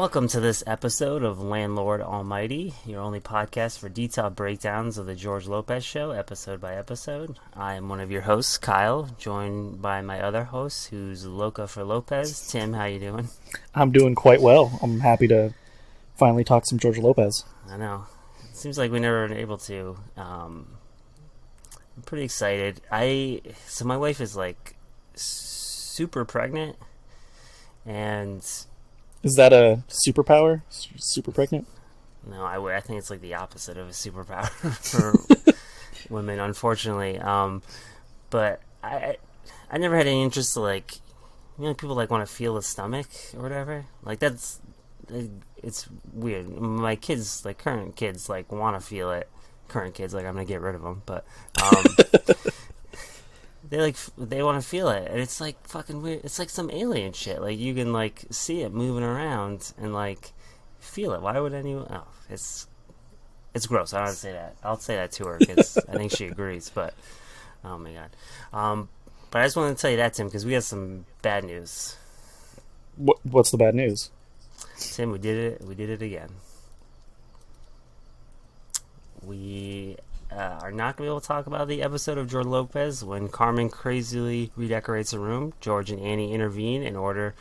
Welcome to this episode of Landlord Almighty, your only podcast for detailed breakdowns of the George Lopez Show, episode by episode. I am one of your hosts, Kyle, joined by my other host, who's Loca for Lopez. Tim, how you doing? I'm doing quite well. I'm happy to finally talk some George Lopez. I know. It seems like we never been able to. I'm pretty excited. So my wife is like super pregnant, and... Is that a superpower? Super pregnant? No, I think it's like the opposite of a superpower for women, unfortunately. But I never had any interest to, like, you know, people like want to feel the stomach or whatever. Like, it's weird. My kids, like current kids, like want to feel it. Current kids, like I'm gonna get rid of them, but they want to feel it, and it's like fucking weird. It's like some alien shit. Like you can like see it moving around and like feel it. Why would anyone? Oh, it's gross. I don't want to say that. I'll say that to her because I think she agrees. But oh my god. But I just wanted to tell you that, Tim, because we have some bad news. What's the bad news? Tim, we did it. We did it again. We are not going to be able to talk about the episode of George Lopez when Carmen crazily redecorates a room. George and Annie intervene in order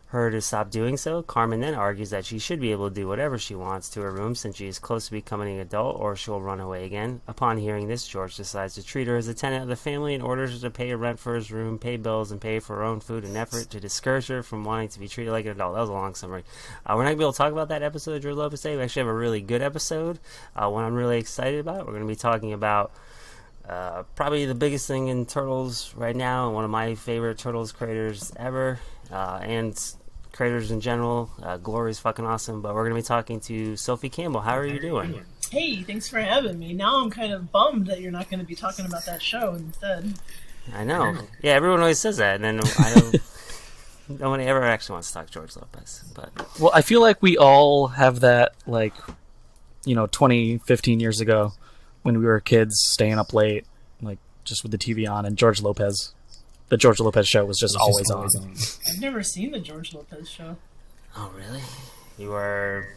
her to stop doing so. Carmen then argues that she should be able to do whatever she wants to her room since she is close to becoming an adult, or she'll run away again. Upon hearing this, George decides to treat her as a tenant of the family and orders her to pay her rent for his room, pay bills, and pay for her own food in an effort to discourage her from wanting to be treated like an adult. That was a long summary. We're not going to be able to talk about that episode of George Lopez today. We actually have a really good episode, one I'm really excited about. We're going to be talking about probably the biggest thing in Turtles right now, and one of my favorite Turtles creators ever, and creators in general. Glory's fucking awesome, but we're going to be talking to Sophie Campbell. How are you doing? Hey, thanks for having me. Now I'm kind of bummed that you're not going to be talking about that show instead. I know. Yeah, everyone always says that, and then I don't... Nobody ever actually wants to talk George Lopez. But well, I feel like we all have that, like, 20, 15 years ago when we were kids staying up late, like, just with the TV on, and the George Lopez show was just always on. I've never seen the George Lopez show. Oh, really? You are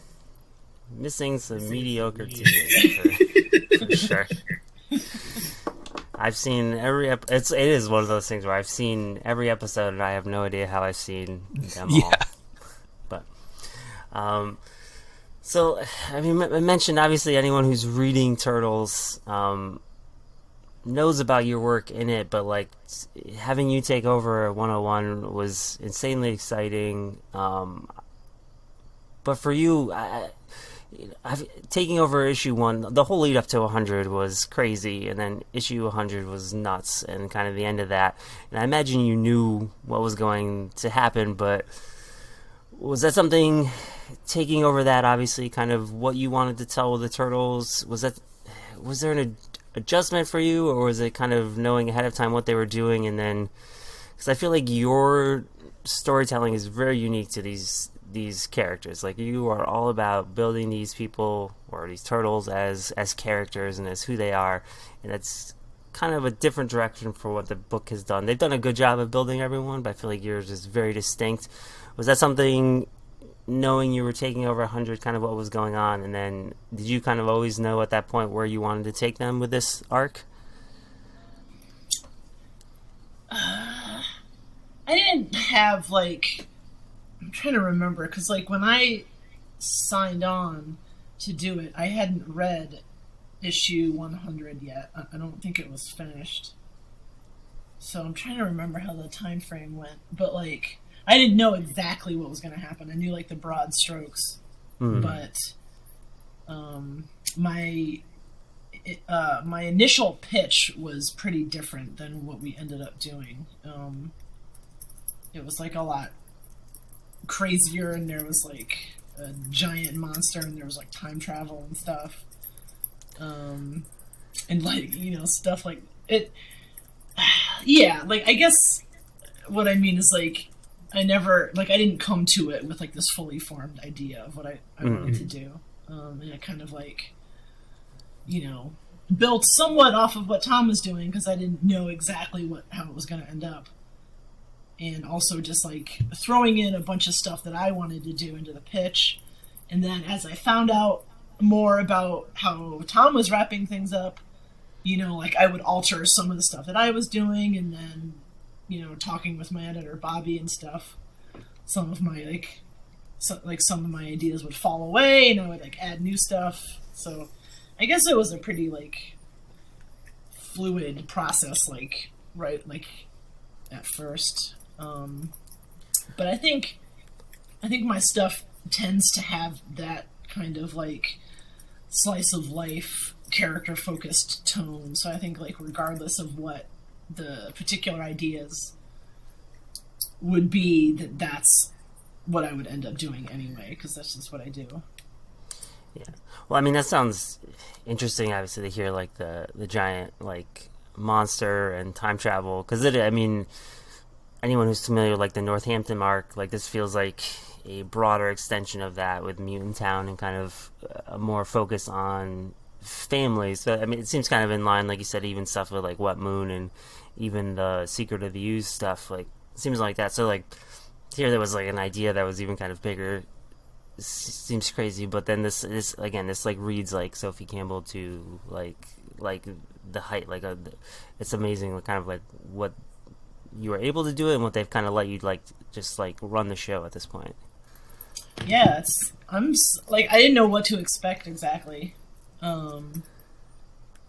missing some mediocre TV, for sure. I've seen every it is one of those things where I've seen every episode and I have no idea how I've seen them all. But, so, I mean, I mentioned, obviously, anyone who's reading Turtles, knows about your work in it, but like having you take over 101 was insanely exciting. But for you, taking over issue 1, the whole lead up to 100 was crazy, and then issue 100 was nuts, and kind of the end of that. And I imagine you knew what was going to happen, but was that something, taking over that, obviously, kind of what you wanted to tell the Turtles? Was there an adjustment for you, or was it kind of knowing ahead of time what they were doing? And then, because I feel like your storytelling is very unique to these characters. Like, you are all about building these people, or these turtles, as characters and as who they are, and that's kind of a different direction for what the book has done. They've done a good job of building everyone, but I feel like yours is very distinct. Was that something, knowing you were taking over 100, kind of what was going on, and then did you kind of always know at that point where you wanted to take them with this arc? I didn't have, like, I'm trying to remember, because, like, when I signed on to do it, I hadn't read issue 100 yet. I don't think it was finished. So I'm trying to remember how the time frame went, but, like, I didn't know exactly what was going to happen. I knew, like, the broad strokes, but my initial pitch was pretty different than what we ended up doing. It was, like, a lot crazier, and there was, like, a giant monster, and there was, like, time travel and stuff. And, like, stuff like it. Yeah, like, I guess what I mean is, like, I didn't come to it with, like, this fully formed idea of what I wanted to do. And I kind of, like, built somewhat off of what Tom was doing, because I didn't know exactly how it was going to end up. and also just like throwing in a bunch of stuff that I wanted to do into the pitch. And then as I found out more about how Tom was wrapping things up, you know, like I would alter some of the stuff that I was doing, and then, you know, talking with my editor Bobby and stuff, some of my some of my ideas would fall away, and I would like add new stuff. So I guess it was a pretty like fluid process, like right like at first. But I think my stuff tends to have that kind of like slice of life, character focused tone. So I think like regardless of what the particular ideas would be, that's what I would end up doing anyway, because that's just what I do. Yeah. Well, I mean, that sounds interesting, obviously, to hear like the giant like monster and time travel, because I mean, anyone who's familiar with like the Northampton arc, like this feels like a broader extension of that with Mutant Town and kind of a more focus on families. So, I mean, it seems kind of in line, like you said, even stuff with like What Moon and even the Secret of the Ooze stuff, like seems like that. So like here there was like an idea that was even kind of bigger. Seems crazy, but then this again, this like reads like Sophie Campbell to like the height, like it's amazing, like, kind of like what you were able to do and what they've kind of let you like just like run the show at this point. Yeah, I didn't know what to expect exactly, and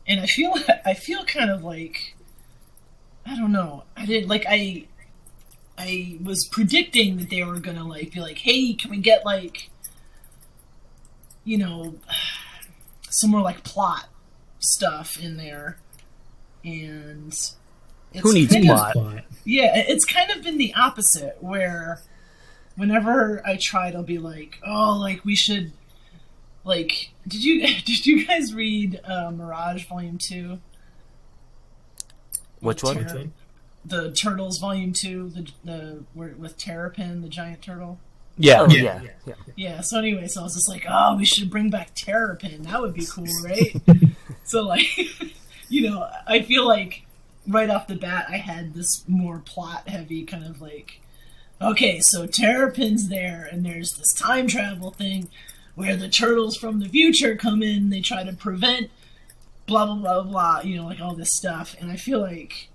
I feel kind of like, I don't know, I was predicting that they were gonna like be like, hey, can we get like, you know, some more like plot stuff in there, and who needs plot? Yeah, it's kind of been the opposite, where whenever I try to be like, oh, like we should, like, did you guys read Mirage Volume 2? Which one? The Turtles Volume 2, with Terrapin, the giant turtle. Yeah. Oh, yeah. Yeah, so anyway, so I was just like, oh, we should bring back Terrapin. That would be cool, right? So, like, you know, I feel like right off the bat, I had this more plot-heavy kind of like, okay, so Terrapin's there, and there's this time travel thing where the turtles from the future come in, they try to prevent blah, blah, blah, blah, you know, like all this stuff. And I feel like,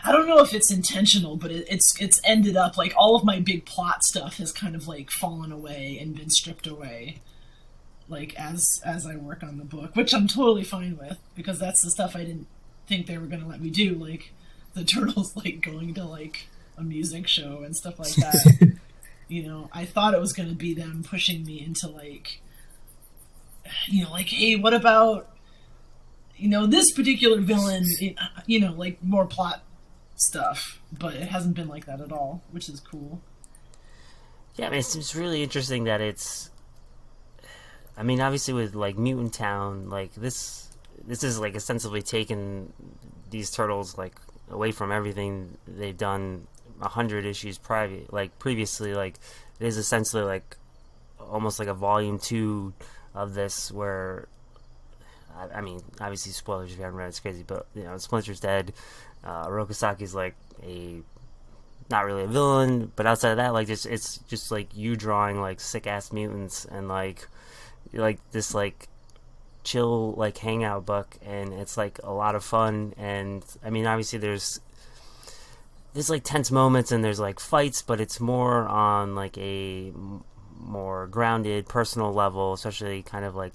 I don't know if it's intentional, but it's ended up like all of my big plot stuff has kind of like fallen away and been stripped away, like as I work on the book, which I'm totally fine with, because that's the stuff I didn't think they were going to let me do, like the turtles like going to like a music show and stuff like that. You know, I thought it was going to be them pushing me into like, you know, like, hey, what about, you know, this particular villain, you know, like more plot stuff, but it hasn't been like that at all, which is cool. Yeah, I mean, it's really interesting that it's, I mean, obviously with like Mutant Town, like this is like ostensibly taken these turtles like away from everything they've done 100 issues previously. Like it is essentially like almost like a volume 2 of this, where I mean, obviously spoilers if you haven't read it's crazy, but you know, Splinter's dead. Orokisaki's like not really a villain, but outside of that, like it's just like you drawing like sick ass mutants and like this like chill like hangout book, and it's like a lot of fun. And I mean, obviously there's like tense moments and there's like fights, but it's more on like a more grounded personal level, especially kind of like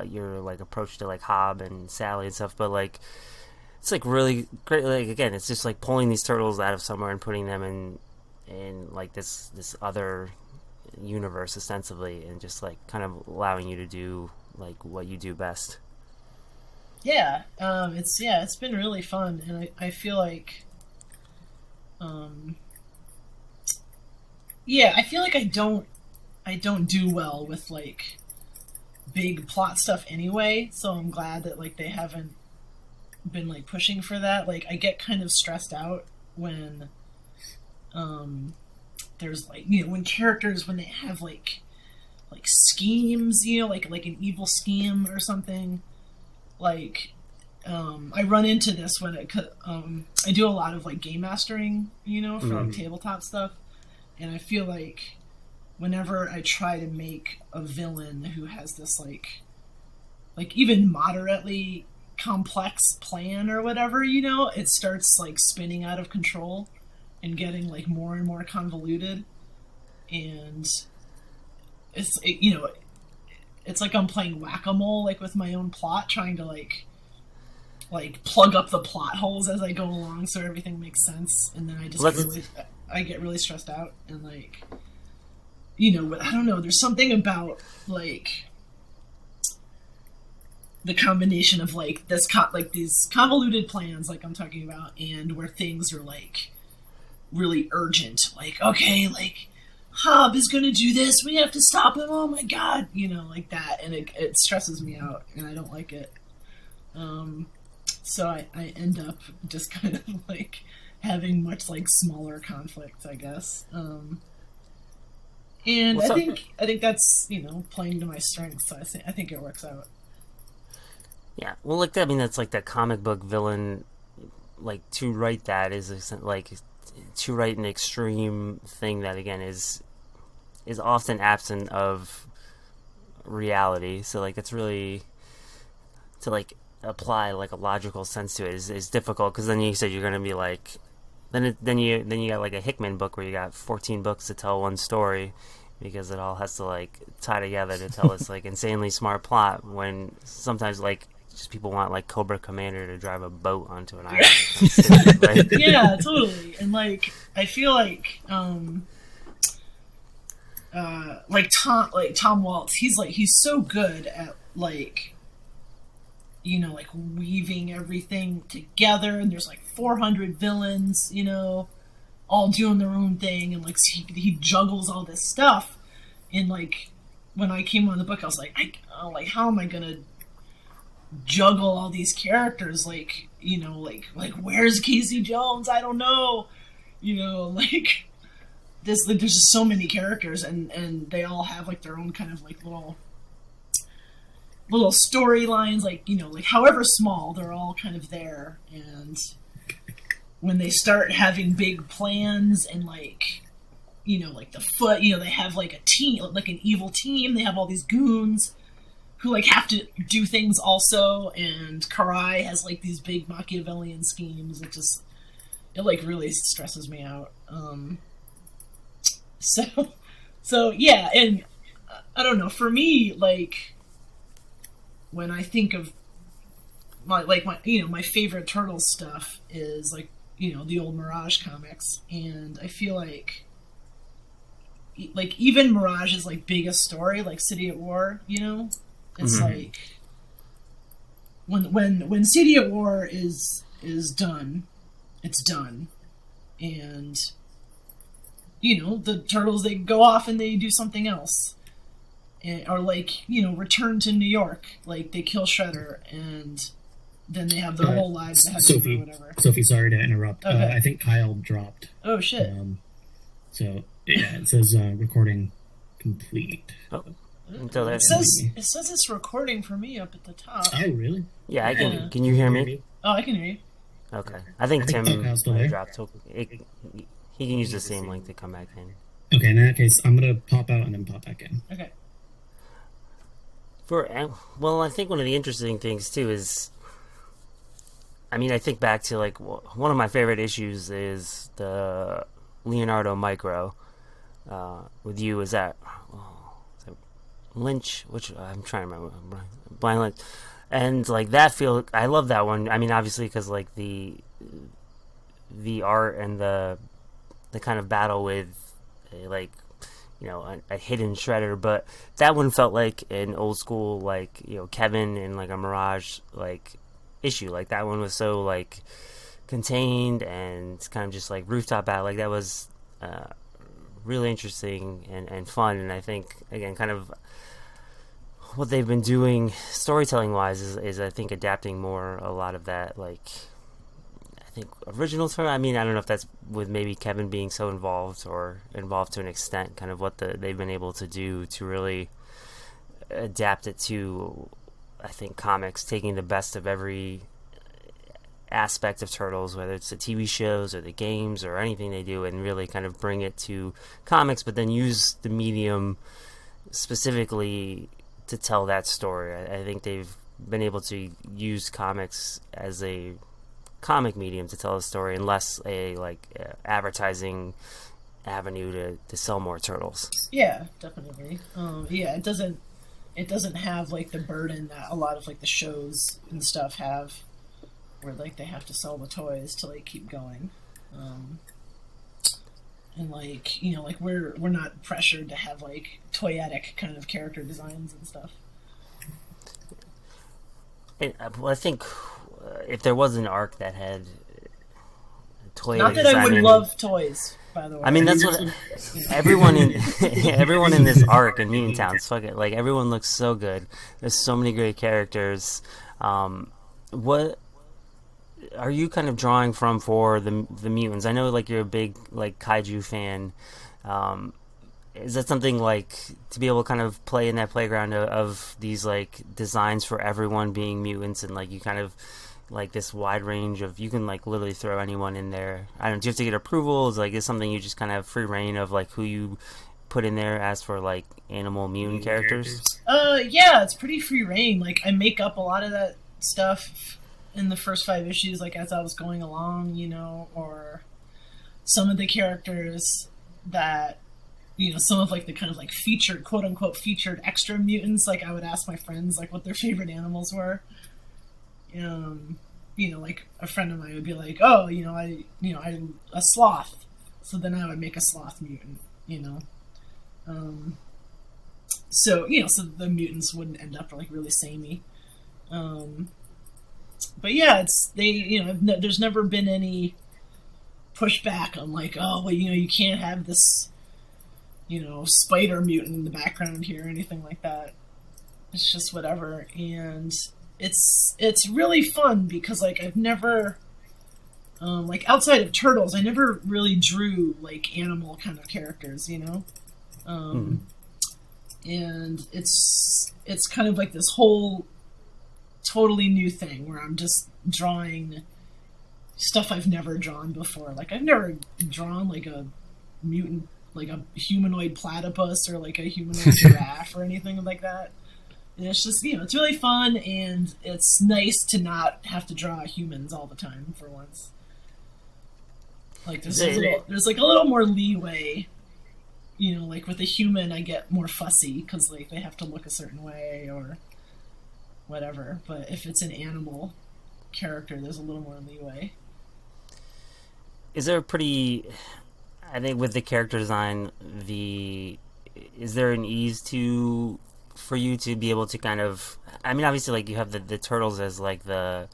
your like approach to like Hob and Sally and stuff. But like it's like really great. Like again, it's just like pulling these turtles out of somewhere and putting them in like this other universe ostensibly, and just like kind of allowing you to do like what you do best. Yeah, it's been really fun, and I feel like, I feel like I don't do well with like big plot stuff anyway, so I'm glad that like they haven't been like pushing for that. Like I get kind of stressed out when there's like, you know, when characters, when they have like schemes, you know, like an evil scheme or something, like I run into this when I do a lot of like game mastering, for like tabletop stuff, and I feel like whenever I try to make a villain who has this like even moderately complex plan or whatever, it starts like spinning out of control and getting like more and more convoluted, and it's like I'm playing whack-a-mole like with my own plot, trying to like plug up the plot holes as I go along so everything makes sense, and then I get really stressed out, and like I don't know, there's something about like the combination of like these convoluted plans like I'm talking about, and where things are like really urgent, like, okay, like Hob is gonna do this, we have to stop him, oh my god, like that, and it stresses me out and I don't like it. So I end up just kind of like having much like smaller conflicts, I guess. And I think that's playing to my strengths, so I think it works out. Yeah, well, like I mean, that's like the comic book villain. Like to write that is like to write an extreme thing that again is often absent of reality. So like it's really to like apply like a logical sense to it is difficult, because then you said you're gonna be like then you got like a Hickman book where you got 14 books to tell one story, because it all has to like tie together to tell this like insanely smart plot, when sometimes like just people want like Cobra Commander to drive a boat onto an island. Like, yeah, totally. And like I feel like Tom Waltz, he's so good at like like weaving everything together, and there's like 400 villains, all doing their own thing, and like he juggles all this stuff. And like when I came on the book, I was like, how am I gonna juggle all these characters? Like like where's Casey Jones? I don't know. Like there's just so many characters, and they all have like their own kind of like little storylines, like like however small, they're all kind of there. And when they start having big plans and like like the Foot, they have like a team, like an evil team, they have all these goons who like have to do things also, and Karai has like these big Machiavellian schemes. It like really stresses me out. So yeah, and I don't know, for me, like when I think of my favorite Turtles stuff is like the old Mirage comics, and I feel like even Mirage's like biggest story, like City at War, it's like when City at War is done, it's done, and the Turtles, they go off and they do something else. Or like return to New York, like they kill Shredder, and then they have their whole lives ahead of them or whatever. Sophie, sorry to interrupt. Okay. I think Kyle dropped. Oh shit. So yeah, it says recording complete. oh, It says it's recording for me up at the top. Oh really? yeah, I can. Yeah. Can you hear me? Oh, I can hear you. Okay, I think Tim Kyle's still there. dropped. He can use the same link to come back in. Okay, in that case, I'm gonna pop out and then pop back in. Okay. Well, I think one of the interesting things too is, I mean, I think back to like one of my favorite issues is the Leonardo Micro with you. Is that Lynch? Which I'm trying to remember. Blind Lynch, and like that feel. I love that one. I mean, obviously because like the art and the kind of battle with like a hidden Shredder, but that one felt like an old school like Kevin and like a Mirage like issue. Like that one was so like contained and kind of just like rooftop battle. Like that was really interesting and fun. And I think again, kind of what they've been doing storytelling wise is I think adapting more a lot of that like I think original story. I mean, I don't know if that's with maybe Kevin being so involved or involved to an extent, kind of what they've been able to do to really adapt it to, I think, comics, taking the best of every aspect of Turtles, whether it's the TV shows or the games or anything they do, and really kind of bring it to comics, but then use the medium specifically to tell that story. I think they've been able to use comics as a comic medium to tell a story, and less a advertising avenue to sell more Turtles. Yeah, definitely. It doesn't have like the burden that a lot of like the shows and stuff have, where like they have to sell the toys to like keep going. And like, you know, like we're not pressured to have like toyetic kind of character designs and stuff. Well, I think if there was an arc that had toy not that design, I would love toys, by the way. I mean, that's what everyone in everyone in this arc in Mutant Towns, fuck it, like everyone looks so good. There's so many great characters. What are you kind of drawing from for the mutants? I know like you're a big like kaiju fan. Is that something like to be able to kind of play in that playground of these like designs for everyone being mutants, and like you kind of like this wide range of, you can like literally throw anyone in there? I don't know, do you have to get approvals? Like, is something you just kind of have free reign of like who you put in there as for like animal mutant characters? Yeah, it's pretty free reign. Like I make up a lot of that stuff in the first 5 issues, like as I was going along, you know, or some of the characters that, you know, some of like the kind of like featured, quote unquote featured extra mutants, like I would ask my friends like what their favorite animals were. You know, like a friend of mine would be like, oh, I a sloth. So then I would make a sloth mutant, you know. So, you know, so the mutants wouldn't end up like really samey. But yeah, there's never been any pushback on like, oh, well, you know, you can't have this, you know, spider mutant in the background here or anything like that. It's just whatever. And it's really fun because like I've never, like outside of Turtles, I never really drew like animal kind of characters, you know? And it's kind of like this whole totally new thing where I'm just drawing stuff I've never drawn before. Like I've never drawn like a mutant, like a humanoid platypus or like a humanoid giraffe or anything like that. And it's just, you know, it's really fun, and it's nice to not have to draw humans all the time for once. Like there's like a little more leeway, you know, like with a human I get more fussy because like they have to look a certain way or whatever. But if it's an animal character, there's a little more leeway. Is there I think with the character design, is there an ease for you to be able to kind of, I mean, obviously like you have the turtles as like the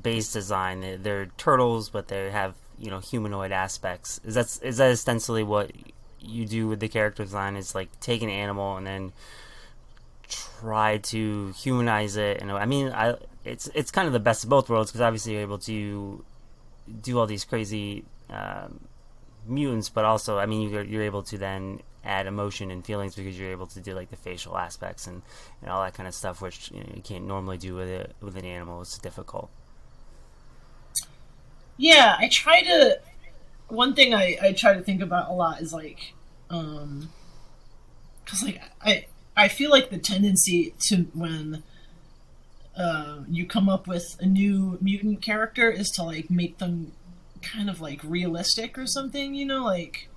base design. They're turtles, but they have, you know, humanoid aspects. Is that ostensibly what you do with the character design? Is like take an animal and then try to humanize it? And I mean, it's kind of the best of both worlds, because obviously you're able to do all these crazy mutants, but also, I mean, you're able to then add emotion and feelings because you're able to do like the facial aspects and all that kind of stuff, which, you know, you can't normally do with an animal. It's difficult. Yeah, one thing I try to think about a lot is like, because like I feel like the tendency to when you come up with a new mutant character is to like make them kind of like realistic or something, you know, like,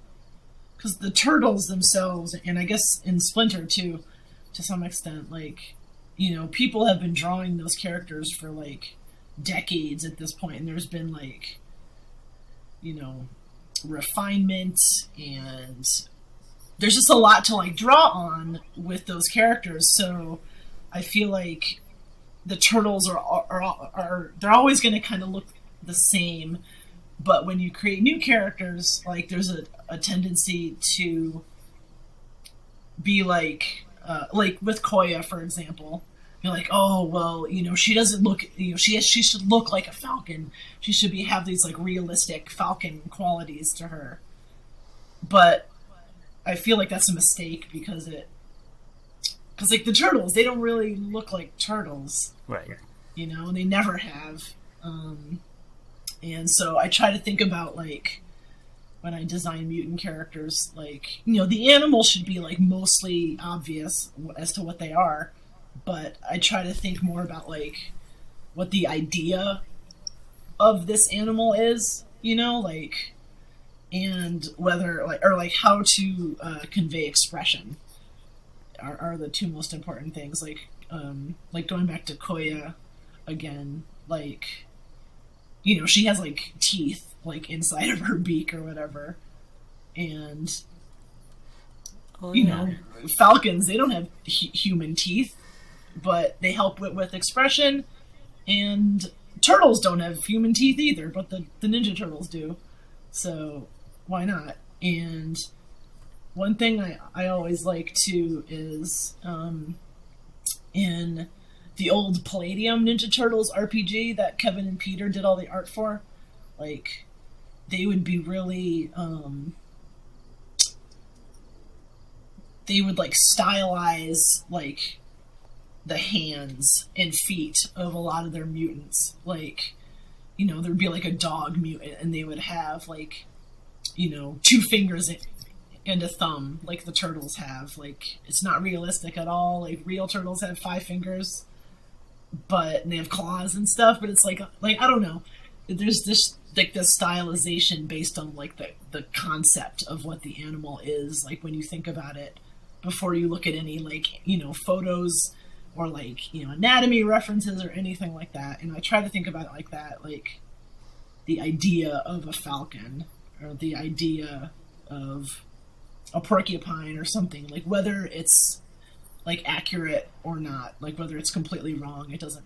because the turtles themselves, and I guess in Splinter too, to some extent, like, you know, people have been drawing those characters for like decades at this point, and there's been like, you know, refinement, and there's just a lot to like draw on with those characters. So I feel like the turtles are they're always going to kind of look the same. But when you create new characters, like there's a tendency to be like with Koya, for example, you're like, oh, well, you know, she doesn't look, you know, she should look like a falcon. She should have these like realistic falcon qualities to her. But I feel like that's a mistake because like the turtles, they don't really look like turtles. Right. You know, and they never have. And so I try to think about, like, when I design mutant characters, like, you know, the animals should be, like, mostly obvious as to what they are, but I try to think more about, like, what the idea of this animal is, you know, like, and whether, like, or, like, how to convey expression are the two most important things. Like going back to Koya again, like, you know, she has, like, teeth, like, inside of her beak or whatever. And, you know, falcons, they don't have human teeth, but they help with expression. And turtles don't have human teeth either, but the Ninja Turtles do. So, why not? And one thing I always like, too, is in the old Palladium Ninja Turtles RPG that Kevin and Peter did all the art for, like, they would be really, they would, like, stylize, like, the hands and feet of a lot of their mutants. Like, you know, there'd be, like, a dog mutant, and they would have, like, you know, 2 fingers and a thumb, like the turtles have. Like, it's not realistic at all. Like, real turtles have 5 fingers, but they have claws and stuff. But it's like I don't know. There's this, like, this stylization based on, like, the concept of what the animal is. Like, when you think about it, before you look at any, like, you know, photos or, like, you know, anatomy references or anything like that. And I try to think about it like that, like the idea of a falcon or the idea of a porcupine or something, like, whether it's, like, accurate or not, like, whether it's completely wrong, it doesn't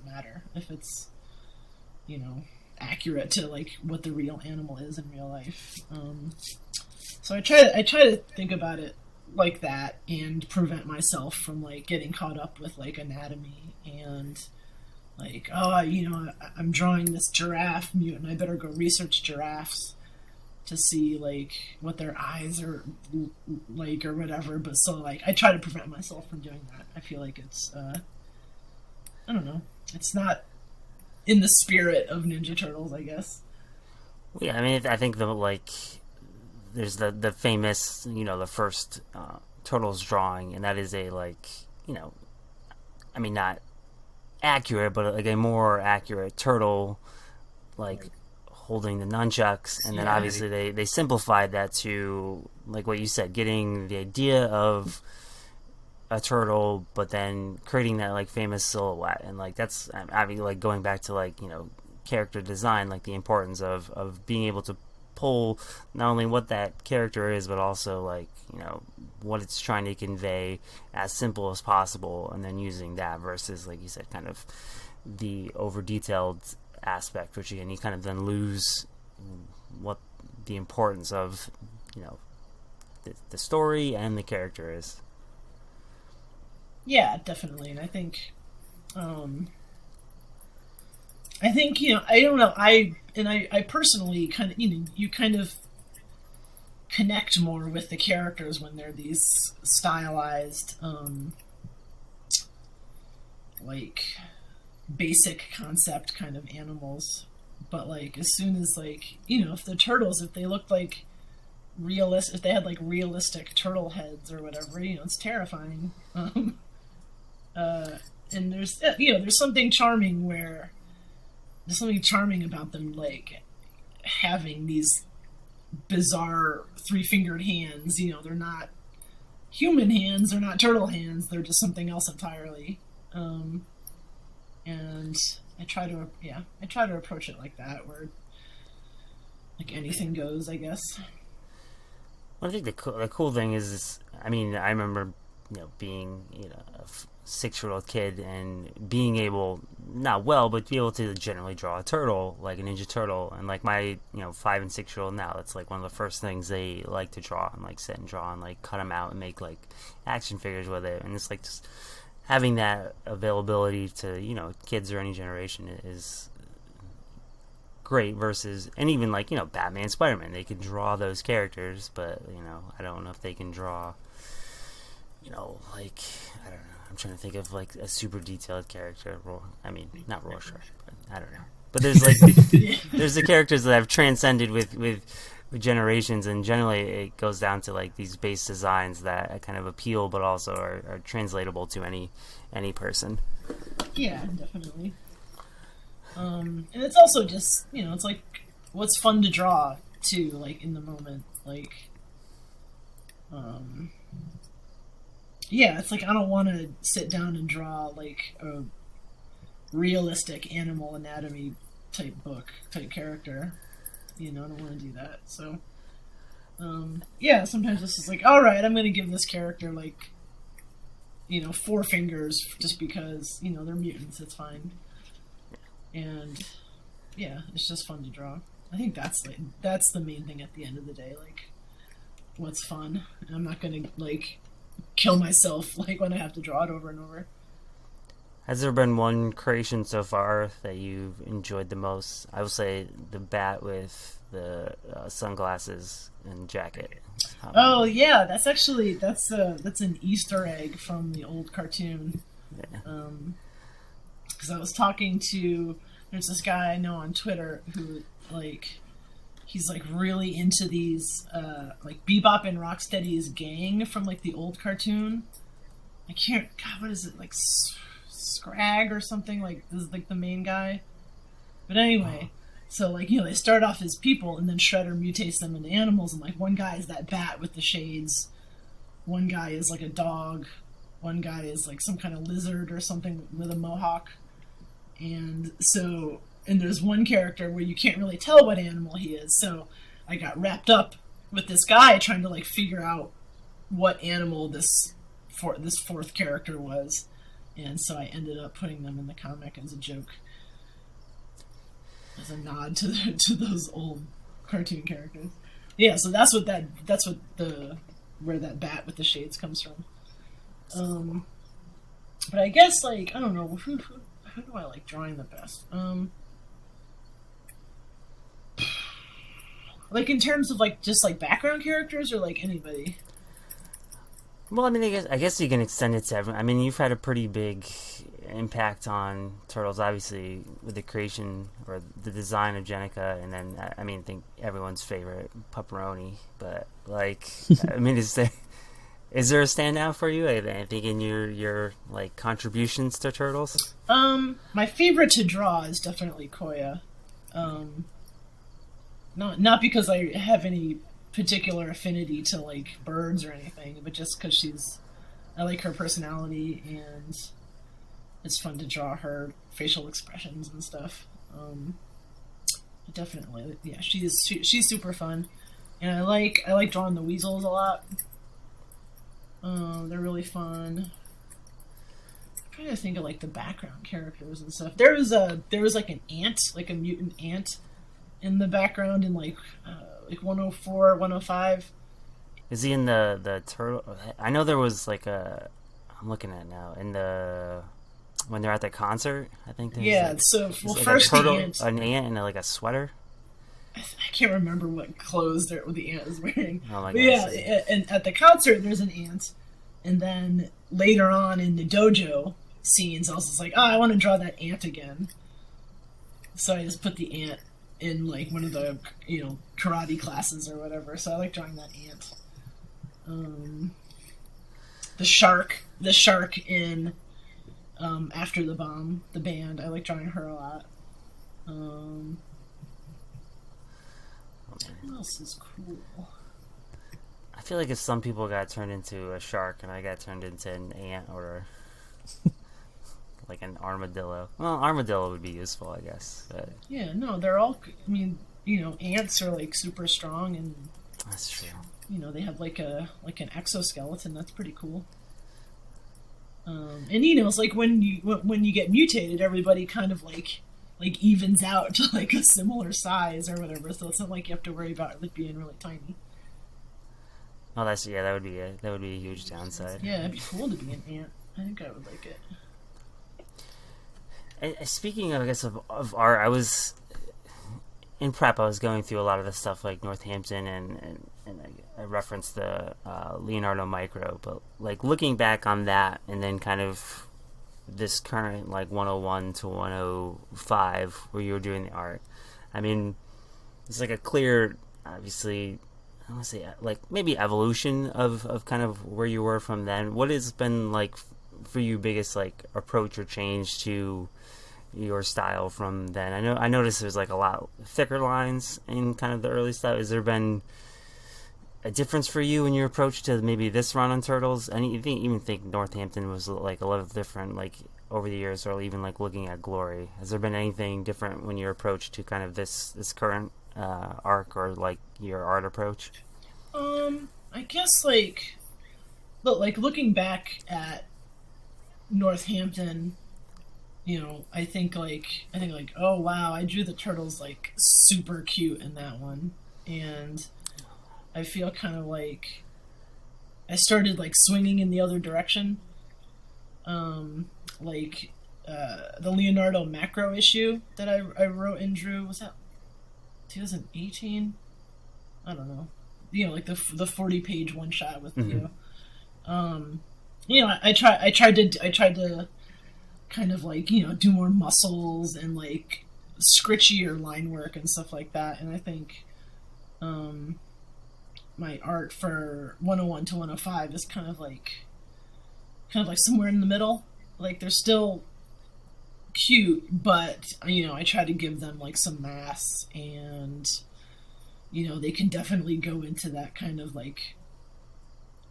matter if it's, you know, accurate to, like, what the real animal is in real life. So I try to think about it like that and prevent myself from, like, getting caught up with, like, anatomy and, like, oh, you know, I'm drawing this giraffe mutant, I better go research giraffes to see, like, what their eyes are like or whatever. But so, like, I try to prevent myself from doing that. I feel like it's I don't know, it's not in the spirit of Ninja Turtles, I guess. Yeah, I mean, I think there's the famous, you know, the first Turtles drawing, and that is a, like, you know, I mean, not accurate, but, like, a more accurate turtle, like, holding the nunchucks, and then obviously they simplified that to, like what you said, getting the idea of a turtle, but then creating that, like, famous silhouette. And, like, that's, I mean, like, going back to, like, you know, character design, like, the importance of being able to pull not only what that character is, but also, like, you know, what it's trying to convey as simple as possible, and then using that versus, like you said, kind of the over detailed aspect, which, again, you kind of then lose what the importance of, you know, the story and the character is. Yeah, definitely. And I think you know, I don't know, I personally kind of, you know, you kind of connect more with the characters when they're these stylized, like, basic concept kind of animals. But, like, as soon as, like, you know, if the turtles, if they looked like if they had, like, realistic turtle heads or whatever, you know, it's terrifying. And there's, you know, there's something charming about them, like, having these bizarre 3-fingered hands. You know, they're not human hands, they're not turtle hands, they're just something else entirely. And I try to approach it like that, where, like, anything goes, I guess. Well, I think the cool thing is, I mean, I remember, you know, being, you know, a 6-year-old kid and being able, not well, but be able to generally draw a turtle, like a Ninja Turtle. And, like, my, you know, 5 and 6-year-old now, that's, like, one of the first things they like to draw, and, like, sit and draw and, like, cut them out and make, like, action figures with it. And it's, like, just having that availability to, you know, kids or any generation is great versus, and even, like, you know, Batman, Spider-Man, they can draw those characters, but, you know, I don't know if they can draw, you know, like, I don't know, I'm trying to think of, like, a super detailed character. I mean, not Rorschach, but I don't know. But there's, like, there's the characters that have transcended with generations, and generally it goes down to like these base designs that kind of appeal, but also are translatable to any person. Yeah, definitely. And it's also just, it's like what's fun to draw too, like in the moment, like. Yeah, it's like I don't want to sit down and draw like a realistic animal anatomy type character. I don't want to do that. So, yeah, sometimes it's just like, all right, I'm going to give this character like, 4 fingers just because they're mutants. It's fine. And yeah, it's just fun to draw. I think that's the main thing at the end of the day. Like, what's fun? I'm not going to like kill myself like when I have to draw it over and over. Has there been one creation so far that you've enjoyed the most? I would say the bat with the sunglasses and jacket. Oh yeah, that's an Easter egg from the old cartoon. Yeah. Because I was talking to there's this guy I know on Twitter who like he's like really into these like Bebop and Rocksteady's gang from like the old cartoon. I can't. God, what is it like? Scrag or something, like this is like the main guy. But anyway, so like they start off as people and then Shredder mutates them into animals, and like one guy is that bat with the shades, one guy is like a dog, one guy is like some kind of lizard or something with a mohawk. And there's one character where you can't really tell what animal he is, so I got wrapped up with this guy trying to like figure out what animal this fourth character was. And so I ended up putting them in the comic as a joke, as a nod to those old cartoon characters. Yeah, so that's where that bat with the shades comes from. But I guess like I don't know who do I like drawing the best. Like in terms of like just like background characters or like anybody. Well, I mean, I guess you can extend it to everyone. I mean, you've had a pretty big impact on Turtles, obviously, with the creation or the design of Jenica, and then, I mean, I think everyone's favorite, Pepperoni. But, like, I mean, is there a standout for you? I think in your like, contributions to Turtles? My favorite to draw is definitely Koya. Not because I have any particular affinity to like birds or anything, but just because I like her personality and it's fun to draw her facial expressions and stuff. Definitely, yeah, she's super fun, and I like drawing the weasels a lot. They're really fun. I'm trying to think of like the background characters and stuff. There was like an ant, like a mutant ant, in the background in like 104, 105. Is he in the turtle? I know there was like I'm looking at it now when they're at the concert. I think there's like first a turtle, the ant, an ant in like a sweater. I can't remember what clothes the ant is wearing. Oh my but gosh. yeah, and at the concert there's an ant, and then later on in the dojo scenes, I was just like, oh, I want to draw that ant again. So I just put the ant in like one of the karate classes or whatever. So I like drawing that ant. The shark in After the Bomb, the band. I like drawing her a lot. What else is cool? I feel like if some people got turned into a shark and I got turned into an ant or like an armadillo. Well, armadillo would be useful, I guess. But yeah, no, they're all. I mean, ants are like super strong, and that's true. They have like an exoskeleton. That's pretty cool. And it's like when you get mutated, everybody kind of like evens out to like a similar size or whatever. So it's not like you have to worry about like being really tiny. Oh, that would be a huge downside. Yeah, it'd be cool to be an ant. I think I would like it. Speaking of, I guess, of art, I was in prep. I was going through a lot of the stuff like Northampton, and I referenced the Leonardo Micro. But like looking back on that, and then kind of this current like 101 to 105 where you were doing the art, I mean, it's like a clear, obviously, I want to say like maybe evolution of kind of where you were from then. What has been like for you biggest like approach or change to your style from then? I noticed there's like a lot thicker lines in kind of the early stuff. Has there been a difference for you in your approach to maybe this run on Turtles? And you even think Northampton was like a little different, like over the years, or even like looking at Glory. Has there been anything different when your approach to kind of this current arc, or like your art approach? I guess like, looking back at Northampton, I think like, oh wow, I drew the turtles like super cute in that one, and I feel kind of like I started like swinging in the other direction. The Leonardo macro issue that I wrote and drew, was that 2018? I don't know. Like the 40-page one shot with you. I tried to kind of like do more muscles and like scritchier line work and stuff like that, and I think my art for 101 to 105 is kind of like somewhere in the middle. Like they're still cute, but I try to give them like some mass, and they can definitely go into that kind of like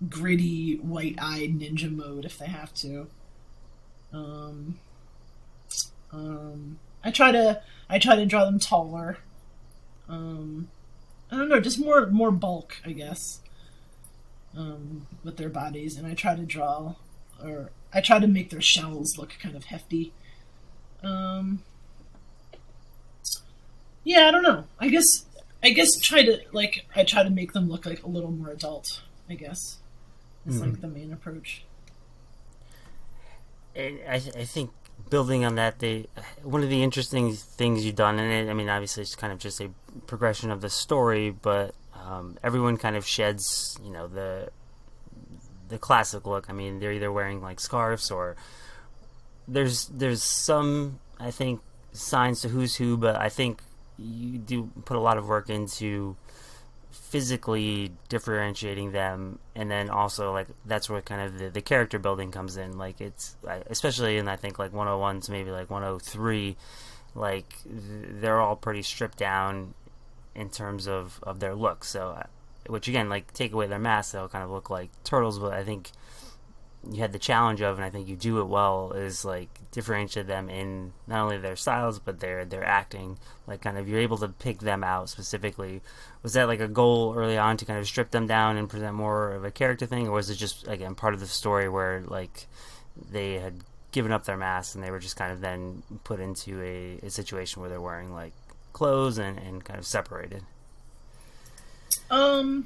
gritty, white-eyed ninja mode if they have to. I try to draw them taller. I don't know, just more bulk, I guess, with their bodies, and I try to make their shells look kind of hefty. Yeah, I don't know. I guess I try to make them look like a little more adult, I guess. It's like the main approach. And I think building on that, one of the interesting things you've done, and I mean, obviously it's kind of just a progression of the story, but everyone kind of sheds, the classic look. I mean, they're either wearing like scarves, or there's some, I think, signs to who's who, but I think you do put a lot of work into physically differentiating them, and then also like that's where kind of the character building comes in. Like it's especially in I think like 101 to maybe like 103, like they're all pretty stripped down in terms of their look. So which again, like take away their masks, they'll kind of look like turtles. But I think you had the challenge of, and I think you do it well, is like differentiate them in not only their styles but their acting. Like kind of you're able to pick them out specifically. Was that like a goal early on to kind of strip them down and present more of a character thing, or was it just again part of the story where like they had given up their masks and they were just kind of then put into a situation where they're wearing like clothes and kind of separated? Well,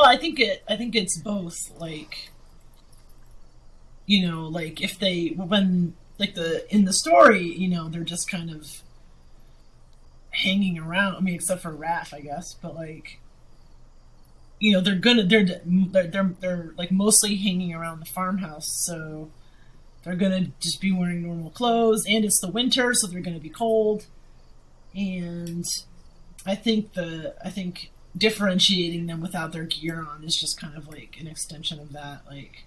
I think it's both. Like, like if they, when like in the story, they're just kind of hanging around. I mean, except for Raph, I guess. But like, they're like mostly hanging around the farmhouse, so they're gonna just be wearing normal clothes, and it's the winter, so they're gonna be cold. And I think differentiating them without their gear on is just kind of like an extension of that. Like,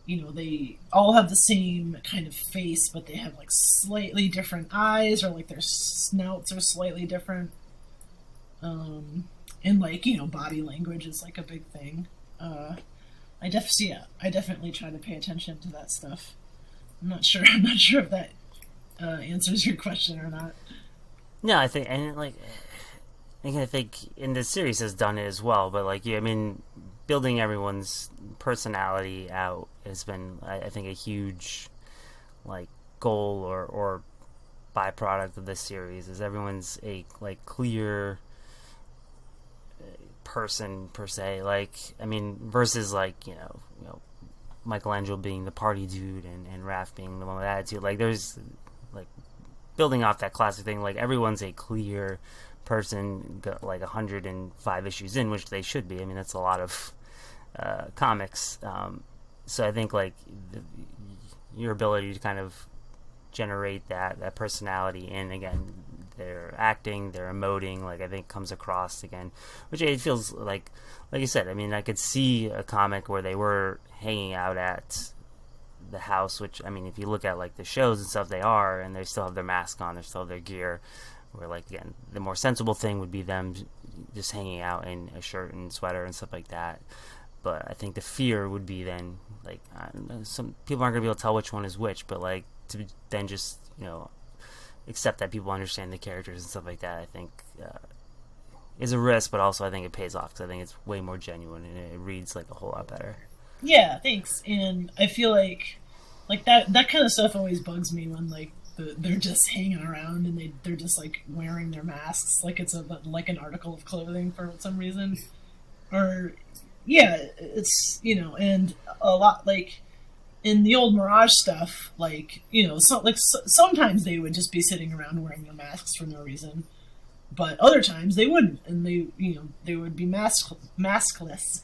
they all have the same kind of face, but they have like slightly different eyes, or like their snouts are slightly different. And like, body language is like a big thing. I definitely try to pay attention to that stuff. I'm not sure if that answers your question or not. No, I think, and like, I think in this series has done it as well, but like, yeah, I mean, building everyone's personality out has been, I think, a huge like goal or byproduct of this series. Is everyone's a like clear person per se. Like, I mean, versus like Michelangelo being the party dude and Raph being the one with attitude. Like, there's like building off that classic thing. Like, everyone's a clear person, got like 105 issues in, which they should be. I mean, that's a lot of comics. So I think like your ability to kind of generate that personality, and again their acting, their emoting, like I think comes across again, which it feels like you said. I mean, I could see a comic where they were hanging out at the house, which I mean, if you look at like the shows and stuff, they are, and they still have their mask on, they still have their gear. Where like again, the more sensible thing would be them just hanging out in a shirt and sweater and stuff like that. But I think the fear would be then, like, I don't know, some people aren't going to be able to tell which one is which, but, like, to then just, accept that people understand the characters and stuff like that, I think, is a risk, but also I think it pays off, because I think it's way more genuine, and it reads, like, a whole lot better. Yeah, thanks. And I feel like that kind of stuff always bugs me when, like, they're just hanging around and they're just, like, wearing their masks like it's like an article of clothing for some reason. Or... yeah, it's, and a lot, like, in the old Mirage stuff, like, sometimes they would just be sitting around wearing their masks for no reason, but other times they wouldn't, and they would be maskless,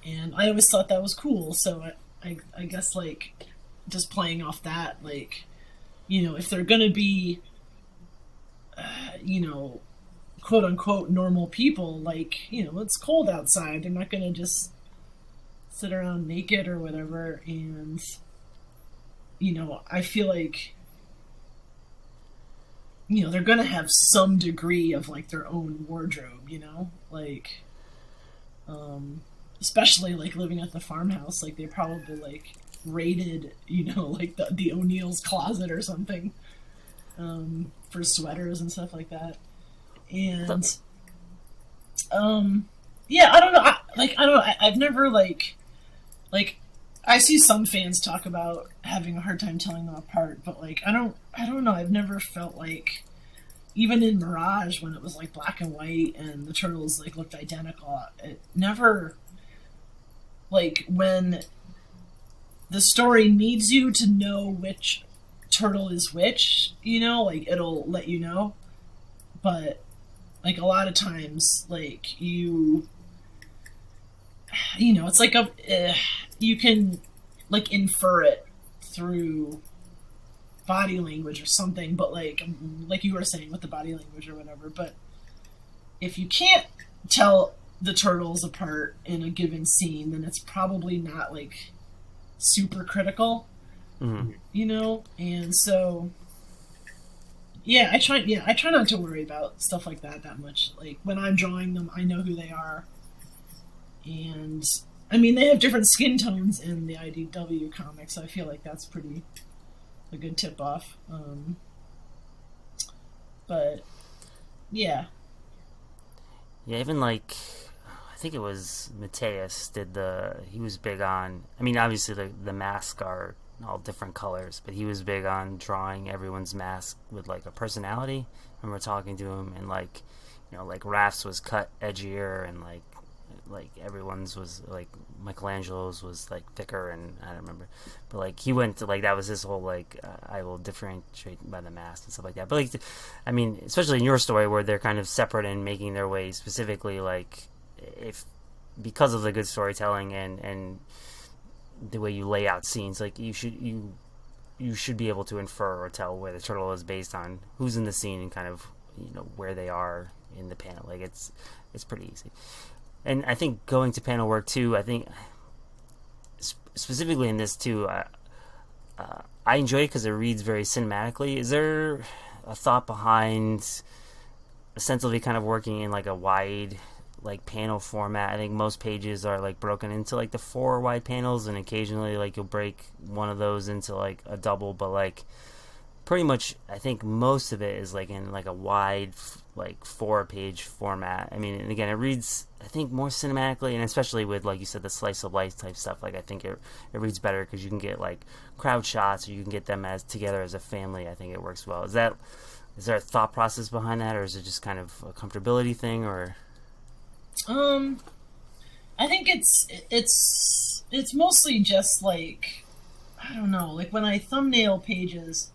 and I always thought that was cool, so I guess, like, just playing off that, like, if they're gonna be, quote unquote normal people, like, it's cold outside, they're not gonna just sit around naked or whatever. And I feel like they're gonna have some degree of like their own wardrobe, like especially like living at the farmhouse, like they probably like raided like the O'Neill's closet or something for sweaters and stuff like that. And yeah, I don't know. I don't know. I've never like I see some fans talk about having a hard time telling them apart, but like I don't know. I've never felt like, even in Mirage when it was like black and white and the turtles like looked identical, it never, like, when the story needs you to know which turtle is which, like it'll let you know, but like a lot of times, like it's like you can like infer it through body language or something, but like you were saying with the body language or whatever. But if you can't tell the turtles apart in a given scene, then it's probably not like super critical, and so. Yeah, I try not to worry about stuff like that much. Like, when I'm drawing them, I know who they are. And, I mean, they have different skin tones in the IDW comics, so I feel like that's pretty a good tip-off. But, yeah. Yeah, even, like, I think it was Mateus he was big on, I mean, obviously the masks are all different colors, but he was big on drawing everyone's mask with like a personality. I remember talking to him, and like like Raph's was cut edgier, and like everyone's was like Michelangelo's was like thicker, and I don't remember, but like he went to like that was his whole like I will differentiate by the mask and stuff like that. But like I mean, especially in your story where they're kind of separate and making their way specifically, like if because of the good storytelling and the way you lay out scenes, like you should be able to infer or tell where the turtle is based on who's in the scene and kind of where they are in the panel. Like it's pretty easy. And I think going to panel work too, I think specifically in this too, I enjoy it because it reads very cinematically. Is there a thought behind ostensibly kind of working in like a wide like panel format? I think most pages are like broken into like the 4 wide panels, and occasionally like you'll break one of those into like a double, but like pretty much I think most of it is like in like a wide like 4-page format. I mean, and again, it reads I think more cinematically, and especially with like you said the slice of life type stuff, like I think it reads better because you can get like crowd shots, or you can get them as together as a family. I think it works well. Is there a thought process behind that, or is it just kind of a comfortability thing, or I think it's mostly just like, I don't know, like when I thumbnail pages,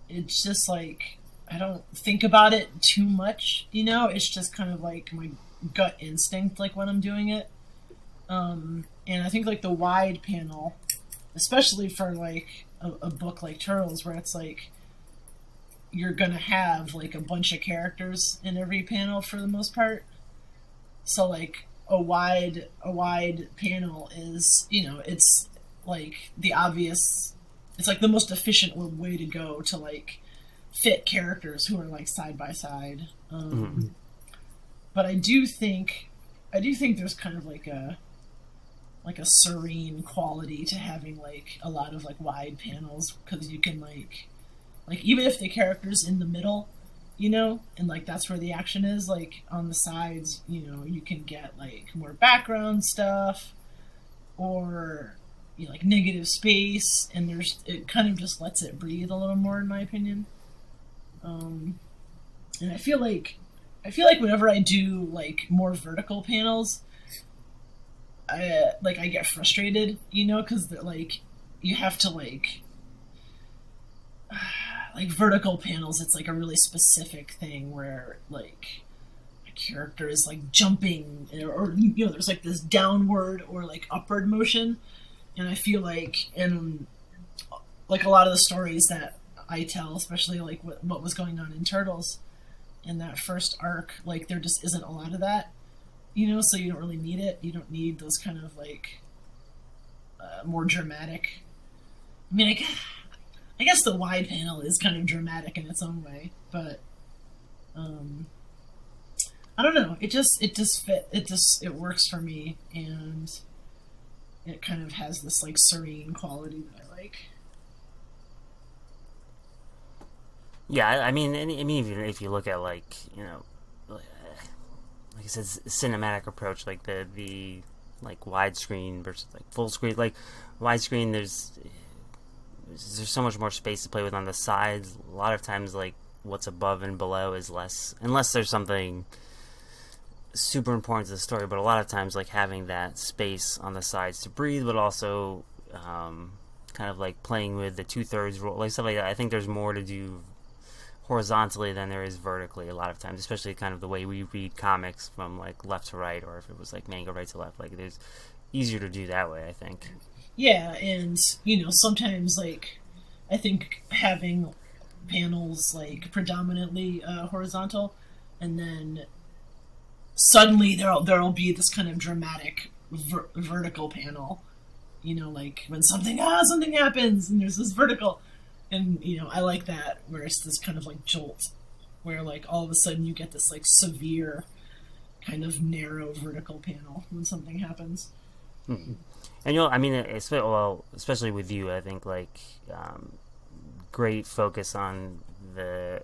it's just like I don't think about it too much, it's just kind of like my gut instinct, like when I'm doing it. And I think like the wide panel, especially for like a book like Turtles, where it's like, you're gonna have like a bunch of characters in every panel for the most part. So like a wide panel is, it's like the obvious, it's like the most efficient way to go to like fit characters who are like side by side. But I do think there's kind of like a serene quality to having like a lot of like wide panels, because you can like even if the character's in the middle, and like that's where the action is, like on the sides, you can get like more background stuff or like negative space, and it kind of just lets it breathe a little more, in my opinion. And I feel like whenever I do like more vertical panels, I get frustrated, because they're like, you have to like vertical panels, it's like a really specific thing where like a character is like jumping, or there's like this downward or like upward motion, and I feel like in like a lot of the stories that I tell, especially like what was going on in Turtles in that first arc, like there just isn't a lot of that, so you don't really need it. You don't need those kind of like more dramatic. I mean, I guess the wide panel is kind of dramatic in its own way, but I don't know. It works for me, and it kind of has this like serene quality that I like. Yeah, I mean, even if you look at like like I said, cinematic approach, like the like widescreen versus like full screen, like widescreen, there's so much more space to play with on the sides. A lot of times, like what's above and below is less, unless there's something super important to the story. But a lot of times, like having that space on the sides to breathe, but also kind of like playing with the 2/3 rule, like stuff like that. I think there's more to do horizontally than there is vertically a lot of times, especially kind of the way we read comics from like left to right, or if it was like manga right to left. Like there's easier to do that way, I think. Yeah, and sometimes like I think having panels like predominantly horizontal, and then suddenly there'll be this kind of dramatic vertical panel, like when something happens and there's this vertical, and I like that, where it's this kind of like jolt, where like all of a sudden you get this like severe kind of narrow vertical panel when something happens. Mm-hmm. And I mean, especially with you, I think like great focus on the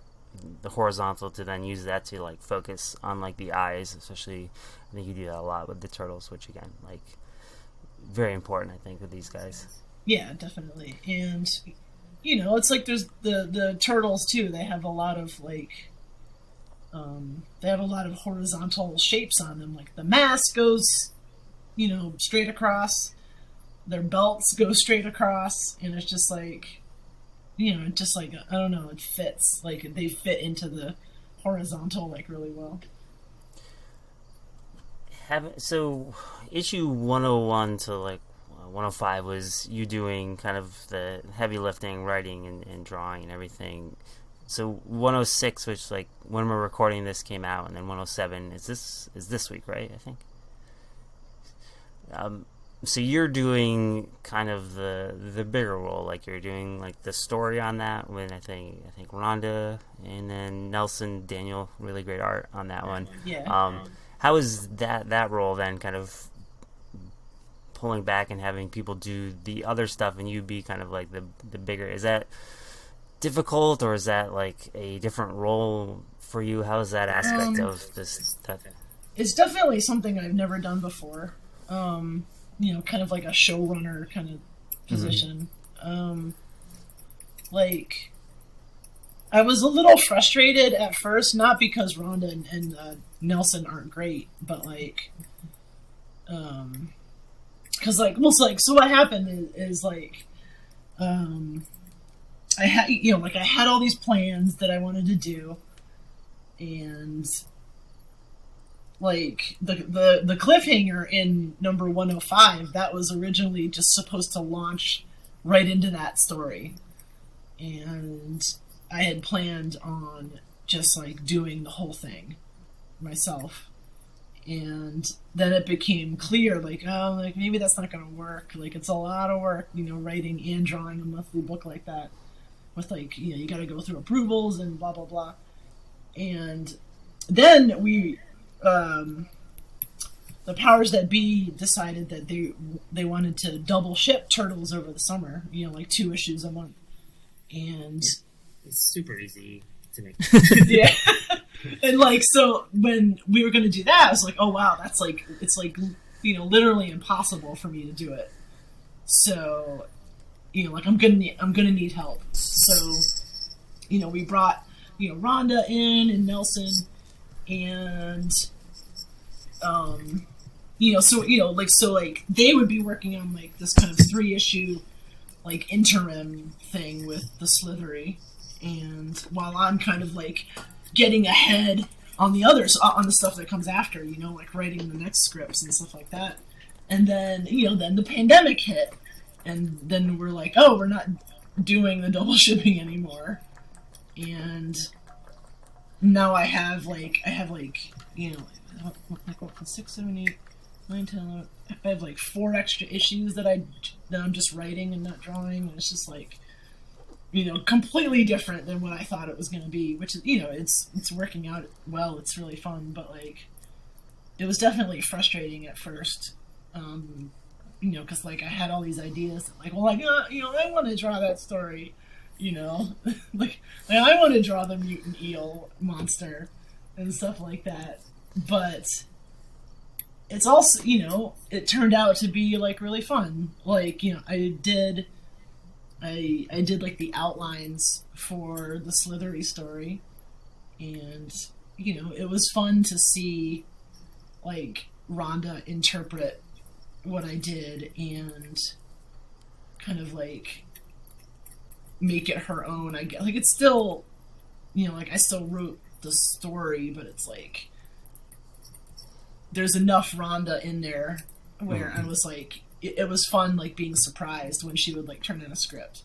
horizontal, to then use that to like focus on like the eyes, especially. I think you do that a lot with the Turtles, which again, like very important, I think, with these guys. Yeah, definitely. And it's like there's the Turtles too. They have a lot of like horizontal shapes on them. Like the mask goes straight across, their belts go straight across, and it's just like I don't know, it fits, like they fit into the horizontal like really well. So issue 101 to like 105 was you doing kind of the heavy lifting, writing and drawing and everything. So 106, which like when we're recording this, came out, and then 107 is this week, right? I think. So you're doing kind of the bigger role, like you're doing like the story on that, when I think Rhonda and then Nelson Daniel, really great art on that one. Yeah. How is that role then, kind of pulling back and having people do the other stuff and you be kind of like the bigger? Is that difficult, or is that like a different role for you? How is that aspect of this stuff? It's definitely something I've never done before. Kind of like a showrunner kind of position. Mm-hmm. Like, I was a little frustrated at first, not because Rhonda and Nelson aren't great, but like, because like, so what happened is like, I had all these plans that I wanted to do, and like the cliffhanger in number 105, that was originally just supposed to launch right into that story, and I had planned on just like doing the whole thing myself. And then it became clear, like, oh, like maybe that's not going to work. Like, it's a lot of work, writing and drawing a monthly book like that. With like, you got to go through approvals and blah blah blah. And then the powers that be decided that they wanted to double ship Turtles over the summer. Like 2 issues a month. And It's super easy to make. yeah. And like, so when we were going to do that, I was like, oh wow, that's like, it's like, literally impossible for me to do it. So, like I'm gonna need help. So, we brought, Rhonda in and Nelson, and, so they would be working on like this kind of 3-issue, like interim thing with the Slithery, and while I'm kind of like getting ahead on the others, on the stuff that comes after, like writing the next scripts and stuff like that. And then, then the pandemic hit, and then we're like, oh, we're not doing the double shipping anymore. And now I have 6, 7, 8, 9, 10, I have like 4 extra issues that I'm just writing and not drawing, and it's just like, completely different than what I thought it was going to be, which is, it's working out well. It's really fun, but like, it was definitely frustrating at first. Cause like I had all these ideas, like, well, like, I want to draw that story, like I want to draw the mutant eel monster and stuff like that. But it's also, it turned out to be like really fun. Like, I did like the outlines for the Slithery story, and it was fun to see like Rhonda interpret what I did and kind of like make it her own. I guess like it's still, like I still wrote the story, but it's like there's enough Rhonda in there where I was like, it was fun, like being surprised when she would like turn in a script.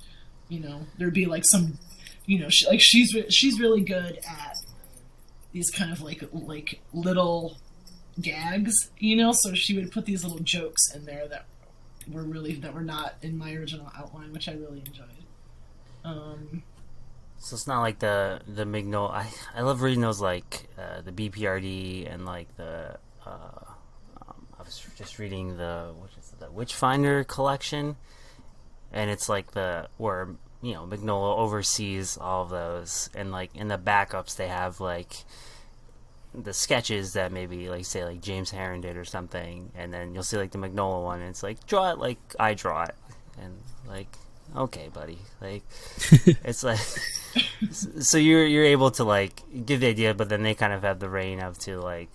There'd be like some, she's really good at these kind of like little gags, so she would put these little jokes in there that were not in my original outline, which I really enjoyed. So it's not like the Mignola. I love reading those, like the BPRD and like the. I was just reading the Witchfinder collection, and it's like where Mignola oversees all of those, and like in the backups they have like the sketches that maybe like say like James Herron did or something, and then you'll see like the Mignola one, and it's like draw it like I draw it, and like okay, buddy, like it's like so you're able to like give the idea, but then they kind of have the reign of to like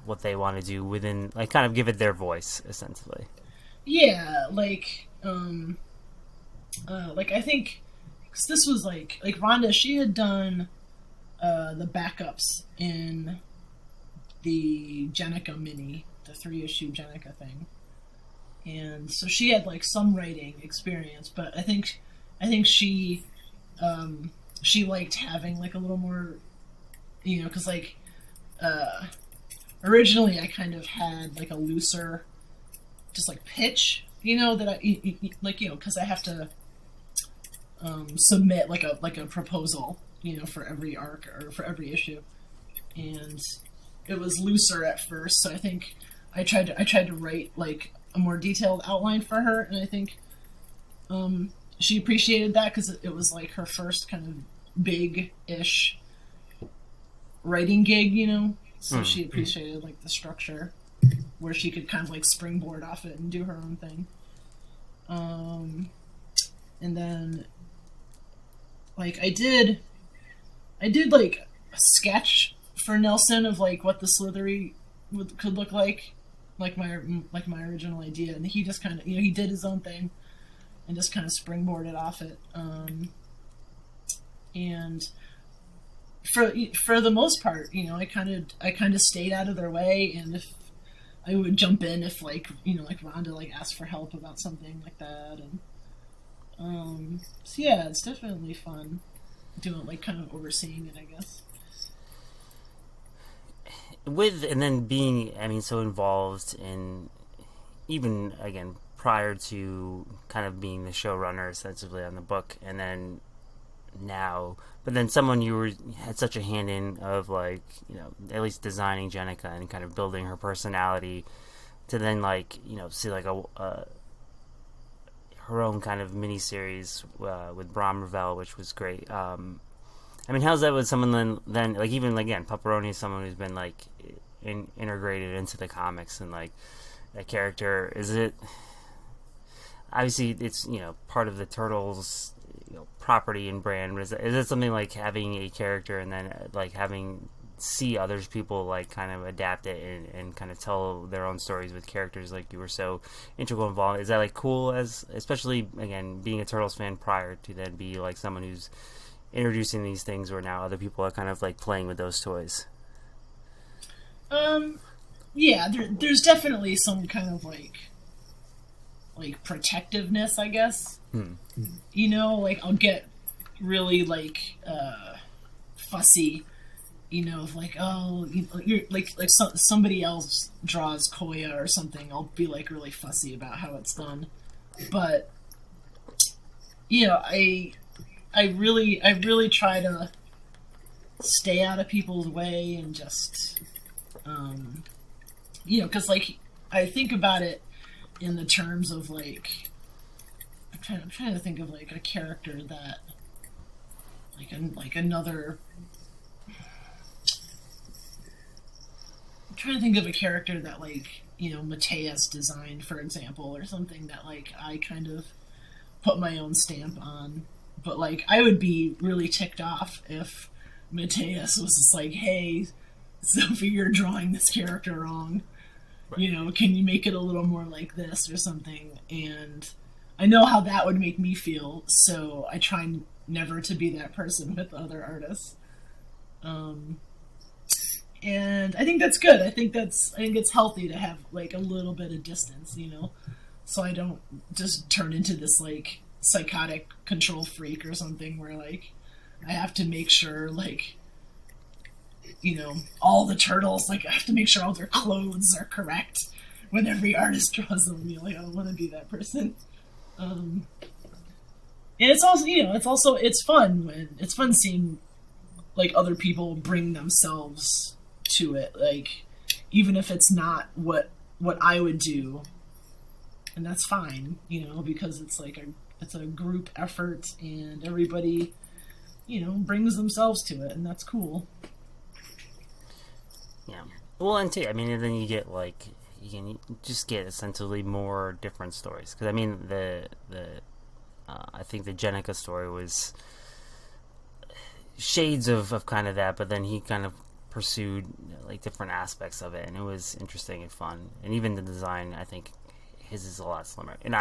what they want to do within, like kind of give it their voice essentially. Yeah, like I think, cause this was like Rhonda, she had done the backups in the Jenica mini, the 3-issue Jenica thing, and so she had like some writing experience, but I think she liked having like a little more, because like originally I kind of had like a looser, just like pitch, that I like, because I have to submit like a proposal, for every arc or for every issue, and it was looser at first. So I think I tried to write like a more detailed outline for her, and I think she appreciated that because it was like her first kind of big-ish writing gig, so she appreciated like the structure where she could kind of like springboard off it and do her own thing. And then like I did like a sketch for Nelson of like what the Slithery could look like my original idea, and he just kind of he did his own thing and just kind of springboarded off it. And for the most part, I kind of stayed out of their way, and if I would jump in if like like Rhonda like asked for help about something like that, So yeah, it's definitely fun doing like kind of overseeing it, I guess. And then being, I mean, so involved in, even again prior to kind of being the showrunner ostensibly on the book, and then now, but then someone had such a hand in of, like, at least designing Jenica and kind of building her personality, to then, like, see like her own kind of miniseries with Brom Ravel, which was great. I mean, how's that with someone then like, even again, Pepperoni is someone who's been like integrated into the comics, and like that character, is it obviously it's part of the Turtles property and brand, but is it something like having a character and then like having see others people like kind of adapt it and kind of tell their own stories with characters like you were so integral involved? Is that like cool, as especially again being a Turtles fan prior to then be like someone who's introducing these things where now other people are kind of like playing with those toys? Yeah, there's definitely some kind of like protectiveness, I guess. Like I'll get really like fussy, of like, oh, you're like somebody else draws Koya or something, I'll be like really fussy about how it's done. But I really try to stay out of people's way and just, because like I think about it in the terms of like, I'm trying to think of like a character that like another. I'm trying to think of a character that like Mateus designed, for example, or something that like I kind of put my own stamp on. But like I would be really ticked off if Mateus was just like, "Hey, Sophie, you're drawing this character wrong. Right. Can you make it a little more like this or something?" And I know how that would make me feel, so I try never to be that person with other artists. And I think that's good. I think it's healthy to have like a little bit of distance, so I don't just turn into this like psychotic control freak or something where like I have to make sure like all the turtles, like I have to make sure all their clothes are correct when every artist draws them. Like I don't want to be that person. And it's also it's fun seeing like other people bring themselves to it, like even if it's not what I would do, and that's fine, because it's like it's a group effort and everybody brings themselves to it, and that's cool. Yeah, well, and too, I mean, and then you get like you can just get essentially more different stories, because I mean the I think the Jenica story was shades of kind of that, but then he kind of pursued like different aspects of it, and it was interesting and fun. And even the design, I think his is a lot slimmer. And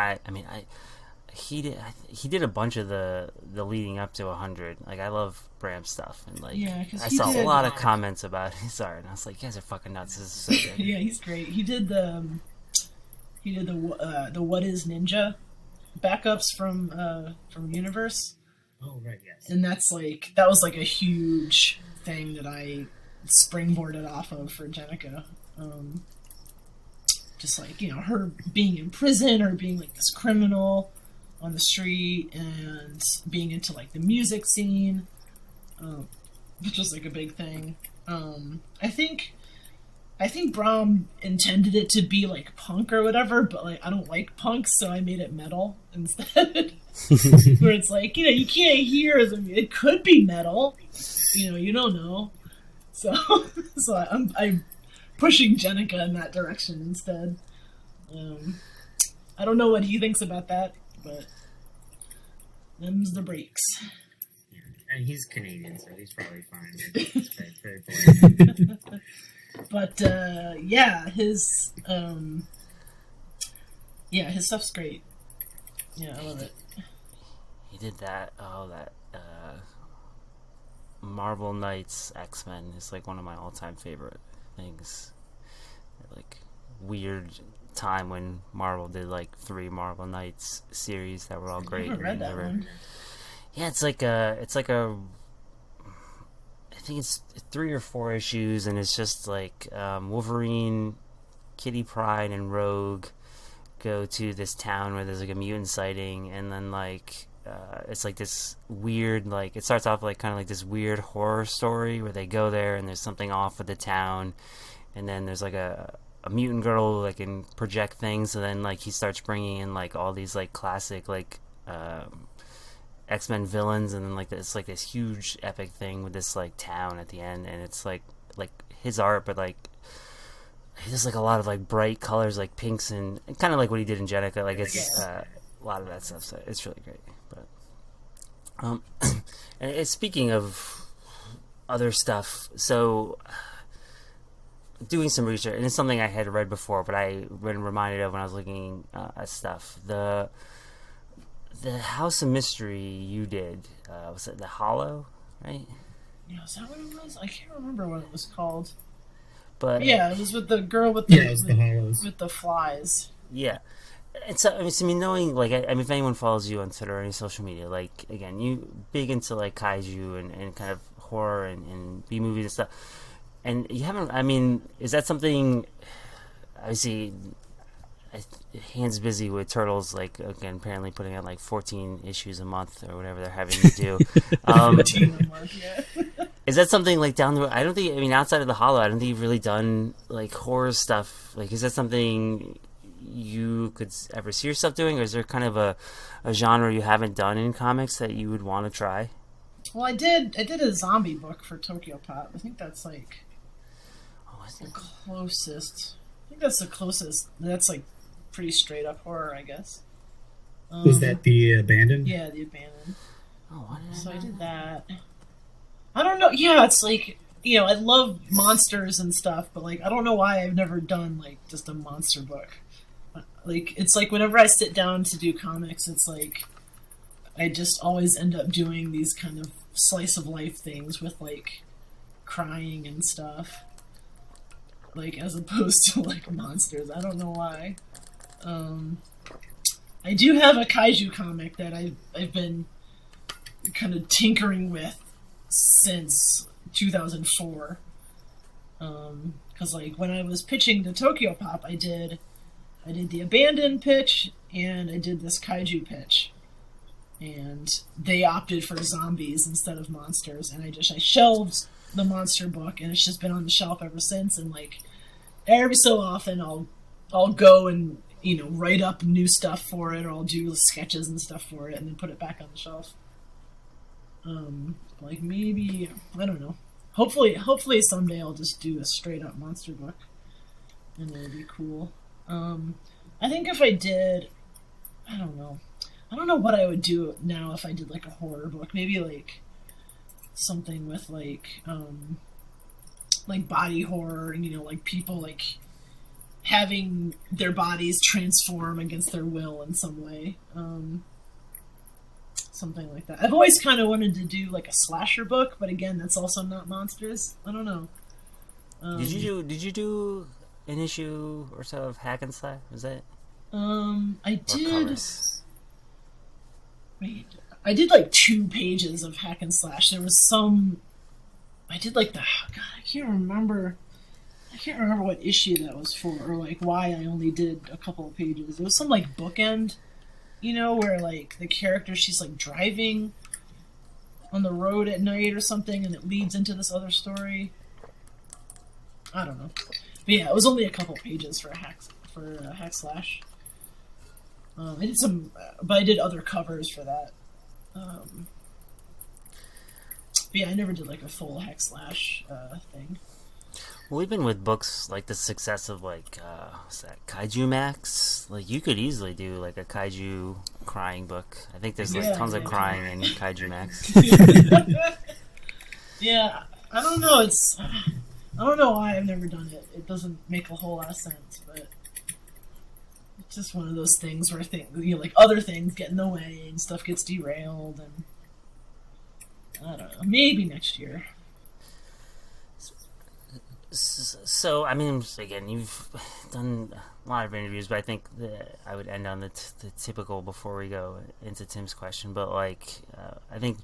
he did a bunch of the leading up to 100. Like I love Bram's stuff, and like I saw a lot of comments about it. Sorry, and I was like, you guys are fucking nuts. This is so good. Yeah, he's great. He did the What Is Ninja backups from Universe. Oh right, yes. And that was like a huge thing that I springboarded off of for Jenica. Just like her being in prison or being like this criminal on the street and being into like the music scene, which was like a big thing. I think Brom intended it to be like punk or whatever, but like I don't like punk, so I made it metal instead. Where it's like you can't hear them. It could be metal, you don't know. So I'm pushing Jenica in that direction instead. I don't know what he thinks about that, but them's the breaks. Yeah. And he's Canadian, so he's probably fine. It's very polite. But his stuff's great. Yeah, I love it. He did that. Marvel Knights X-Men is like one of my all-time favorite things. Like weird time when Marvel did like 3 Marvel Knights series that were all great. I never read that one. Yeah, it's like I think it's 3 or 4 issues, and it's just like Wolverine, Kitty Pryde, and Rogue go to this town where there's like a mutant sighting, and then like it's like this weird, like it starts off like kind of like this weird horror story where they go there and there's something off with the town, and then there's like a mutant girl that can project things, and then like he starts bringing in like all these like classic like X-Men villains, and then like it's like this huge epic thing with this like town at the end, and it's like his art, but like he does like a lot of like bright colors, like pinks and kind of like what he did in Jenica. Like it's a lot of that stuff. So it's really great. But and it's, speaking of other stuff, so doing some research, and it's something I had read before, but I been reminded of when I was looking at stuff. The House of Mystery you did, was it The Hollow, right? Yeah, is that what it was? I can't remember what it was called. But yeah, it was with the girl with the it was the Hollows. with the flies. Yeah. It's I mean, knowing, like, I mean, if anyone follows you on Twitter or any social media, like, again, you big into, like, kaiju and kind of horror and B-movies and stuff. And you haven't, I mean, is that something, obviously, hands busy with Turtles, like, again, apparently putting out, like, 14 issues a month or whatever they're having to do. 14 a month, yeah. Is that something, like, down the road? I don't think, I mean, outside of The Hollow, I don't think you've really done, like, horror stuff. Like, is that something you could ever see yourself doing, or is there kind of a genre you haven't done in comics that you would want to try? Well, I did a zombie book for Tokyo Pop. I think that's like the closest. I think that's the closest. That's like pretty straight up horror, I guess. Was that The Abandoned? Yeah, The Abandoned. Oh, So I did that. I don't know. Yeah, it's like, you know, I love monsters and stuff, but like I don't know why I've never done like just a monster book. Like, it's like whenever I sit down to do comics, it's like I just always end up doing these kind of slice of life things with like crying and stuff, like as opposed to like monsters. I don't know why. I do have a kaiju comic that I've been kind of tinkering with since 2004. Because like when I was pitching to Tokyo Pop, I did the Abandoned pitch, and I did this kaiju pitch. And they opted for zombies instead of monsters, and I shelved the monster book, and it's just been on the shelf ever since. And like every so often I'll go and, you know, write up new stuff for it, or I'll do sketches and stuff for it and then put it back on the shelf. Like maybe, I don't know. Hopefully someday I'll just do a straight up monster book, and it'll be cool. I think if I did, I don't know what I would do now if I did like a horror book. Maybe like something with like body horror, and, you know, like people like having their bodies transform against their will in some way. Something like that. I've always kind of wanted to do like a slasher book, but again, that's also not monsters. I don't know. Did you do an issue or so of Hack and Slash? Was that? I did. Wait, I did like 2 pages of Hack and Slash. There was some. I did like God, I can't remember what issue that was for, or like why I only did a couple of pages. It was some like bookend, you know, where like the character, she's like driving on the road at night or something, and it leads into this other story. I don't know. But yeah, it was only a couple pages for Hack Slash. I did some, but I did other covers for that. But yeah, I never did like a full Hack Slash thing. Well, we've been with books like the success of like what's that, Kaiju Max. Like you could easily do like a kaiju crying book. I think there's like tons of crying in Kaiju Max. Yeah, I don't know. I don't know why I've never done it. It doesn't make a whole lot of sense, but it's just one of those things where you know, like other things get in the way and stuff gets derailed, and I don't know. Maybe next year. So, I mean, again, you've done a lot of interviews, but I think that I would end on the typical before we go into Tim's question. But like, I think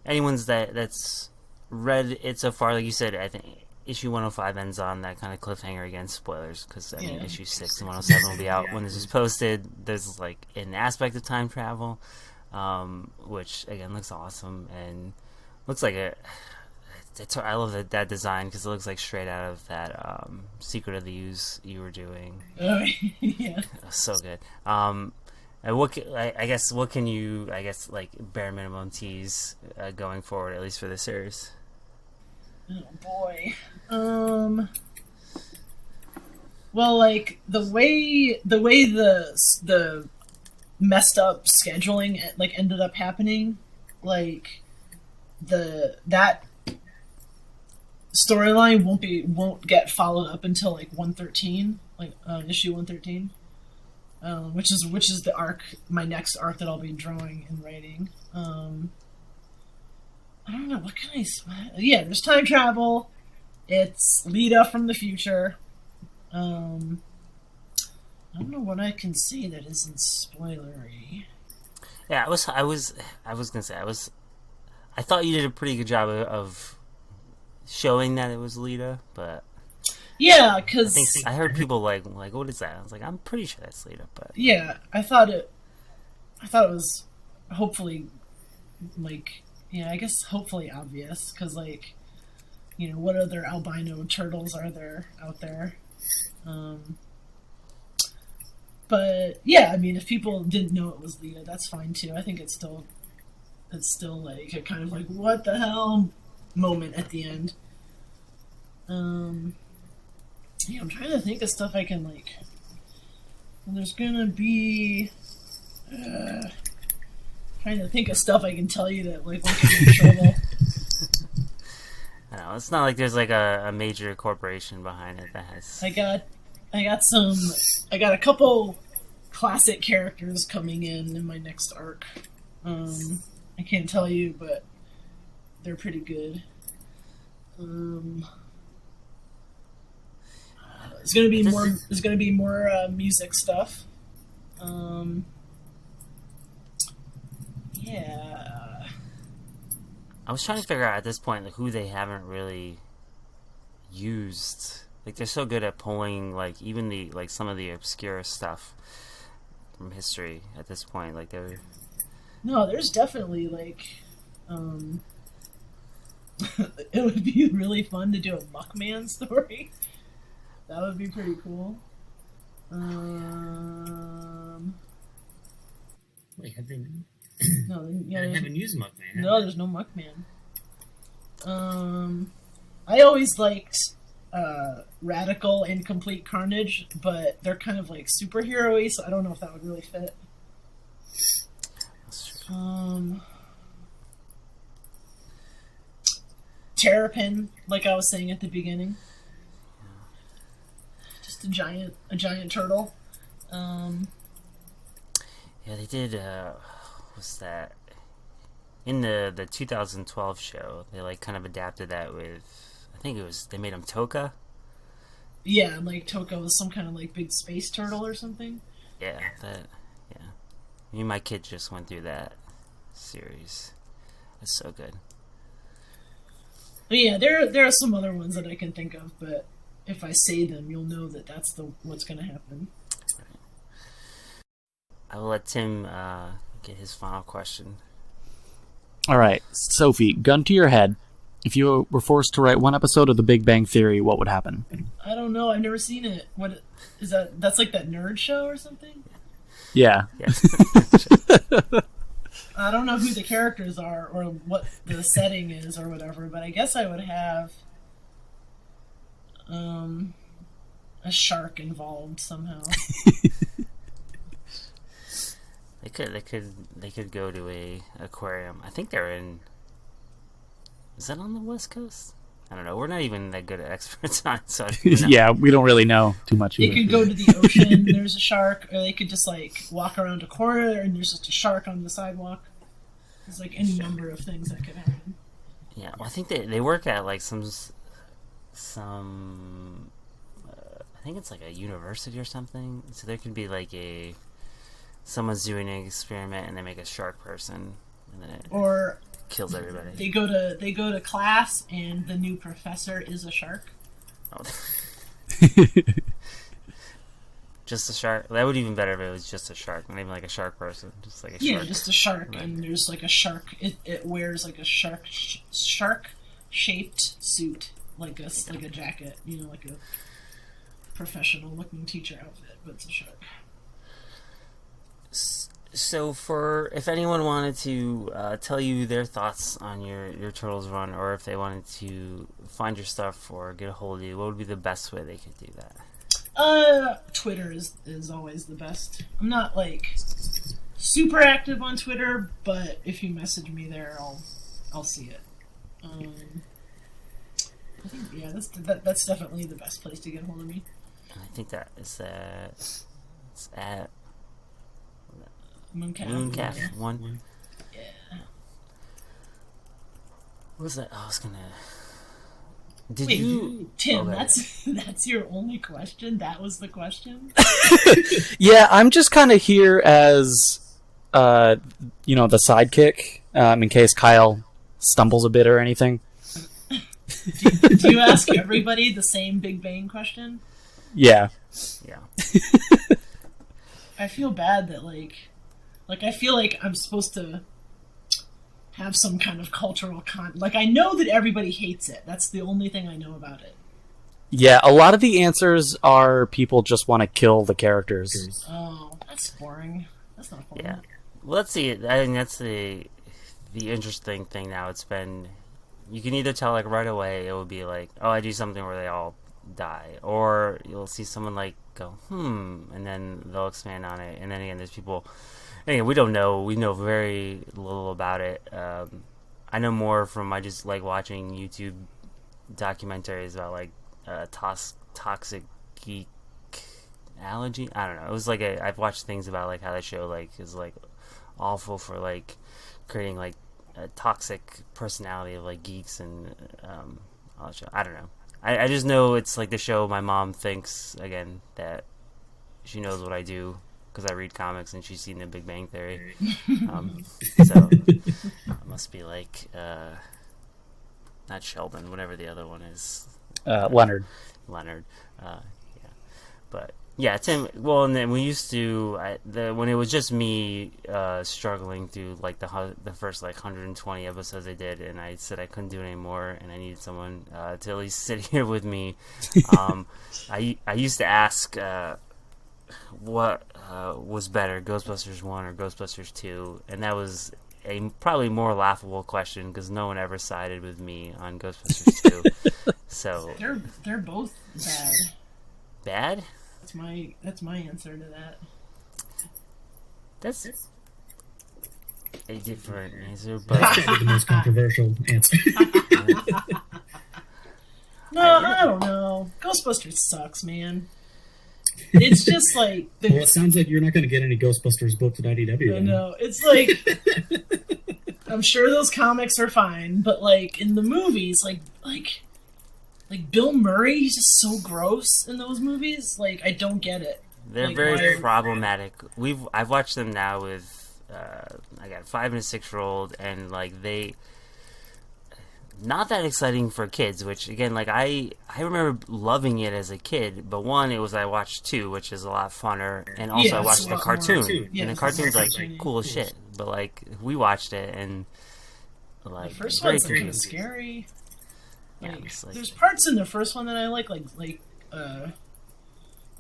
anyone's that's read it so far, like you said, I think issue 105 ends on that kind of cliffhanger. Again, spoilers, because I mean, issue 6 and 107 will be out when this is posted. There's like an aspect of time travel, which again looks awesome and looks like I love that design because it looks like straight out of that Secret of the Ooze you were doing. Yeah. So good. And what can you like bare minimum tease going forward, at least for this series? Oh boy. Well, like the way the messed up scheduling like ended up happening, like that storyline won't get followed up until like 113, like issue 113, which is the arc, my next arc that I'll be drawing and writing. I don't know, what can I say? Yeah, there's time travel. It's Lita from the future. I don't know what I can say that isn't spoilery. Yeah, I was gonna say I thought you did a pretty good job of showing that it was Lita, but yeah, because I heard people like what is that? I was like, I'm pretty sure that's Lita, but yeah, I thought it was hopefully like, yeah, I guess hopefully obvious, because like, you know, what other albino turtles are there out there? But yeah, I mean, if people didn't know it was Lita, that's fine too. I think it's still like a kind of like what the hell moment at the end. Yeah, I'm trying to think of stuff I can like. Well, there's gonna be. Trying to think of stuff I can tell you that like won't get me in trouble. I know it's not like there's like a major corporation behind it that has. I got a couple classic characters coming in my next arc. I can't tell you, but they're pretty good. There's gonna be more. There's gonna be more music stuff. Yeah. I was trying to figure out at this point like who they haven't really used. Like they're so good at pulling like even the like some of the obscure stuff from history at this point. Like they're. No, there's definitely like. It would be really fun to do a Muckman story. That would be pretty cool. Wait, have they? No, yeah, I haven't used Muckman. No, there's no Muckman. I always liked Radical and Complete Carnage, but they're kind of like superhero-y, so I don't know if that would really fit. Terrapin, like I was saying at the beginning. Just a giant turtle. Yeah, they did. What's that? In the 2012 show, they like kind of adapted that with. I think it was they made him Toka. Yeah, like Toka was some kind of like big space turtle or something. Yeah, that. Yeah, me and my kid just went through that series. It's so good. But yeah, there are some other ones that I can think of, but if I say them, you'll know that that's what's going to happen. I will let Tim get his final question. All right, Sophie, gun to your head. If you were forced to write one episode of The Big Bang Theory, what would happen? I don't know. I've never seen it. What is that? That's like that nerd show or something? Yeah. I don't know who the characters are or what the setting is or whatever, but I guess I would have a shark involved somehow. They could go to a aquarium. I think they're in. Is that on the West Coast? I don't know. We're not even that good at experts on it, so I don't know. Yeah, we don't really know too much. They could go to the ocean. There's a shark, or they could just like walk around a corner and there's just a shark on the sidewalk. There's like any number of things that could happen. Yeah, well, I think they work at like some I think it's like a university or something. So there could be like someone's doing an experiment and they make a shark person, and then it kills everybody. They go to class and the new professor is a shark. Oh. Just a shark. That would be even better if it was just a shark, not even like a shark person, just like a shark. Yeah, just a shark, right. And there's like a shark. It wears like a shark shaped suit, like a jacket, like a professional looking teacher outfit, but it's a shark. So if anyone wanted to tell you their thoughts on your Turtles run, or if they wanted to find your stuff or get a hold of you, what would be the best way they could do that? Twitter is always the best. I'm not like super active on Twitter, but if you message me there, I'll see it. I think that's definitely the best place to get a hold of me. I think that is it's at Mooncalf 1. Yeah. What was that? I was gonna. Tim, okay. That's your only question? That was the question? Yeah, I'm just kind of here as, the sidekick, in case Kyle stumbles a bit or anything. Do you ask everybody the same Big Bang question? Yeah. Yeah. I feel bad that, I feel like I'm supposed to have some kind of cultural I know that everybody hates it. That's the only thing I know about it. Yeah, a lot of the answers are people just want to kill the characters. Oh, that's boring. That's not fun. Yeah. Well, let's see. I think that's the interesting thing now. It's been, you can either tell right away it would be like, oh, I do something where they all die, or you'll see someone go, and then they'll expand on it, and then again, there's people. Anyway, we don't know. We know very little about it. I know more from I just like watching YouTube documentaries about toxic geek allergy. I don't know. It was I've watched things about how that show is awful for creating a toxic personality of geeks and all that show. I don't know. I just know it's the show my mom thinks again that she knows what I do. Because I read comics and she's seen The Big Bang Theory. So it must be not Sheldon, whatever the other one is. Leonard. Yeah. But yeah, Tim. Well, and then we used to when it was just me struggling through the first 120 episodes I did, and I said I couldn't do it anymore, and I needed someone to at least sit here with me. I used to ask. What was better, Ghostbusters 1 or Ghostbusters 2? And that was a probably more laughable question because no one ever sided with me on Ghostbusters 2. So they're both bad. Bad? That's my answer to that. That's a different answer, but the most controversial answer. No, I don't know. Ghostbusters sucks, man. It's just well, it sounds like you're not going to get any Ghostbusters books at IDW. I know. It's I'm sure those comics are fine, but in the movies, Bill Murray, he's just so gross in those movies. I don't get it. They're very problematic. I've watched them now with I got a 5 and a 6-year-old, and they. Not that exciting for kids, which again, I remember loving it as a kid, but one, it was I watched 2, which is a lot funner, and also I watched the cartoon, and the cartoon's cool as shit, but we watched it, and the first one's kind of scary. There's parts in the first one that I like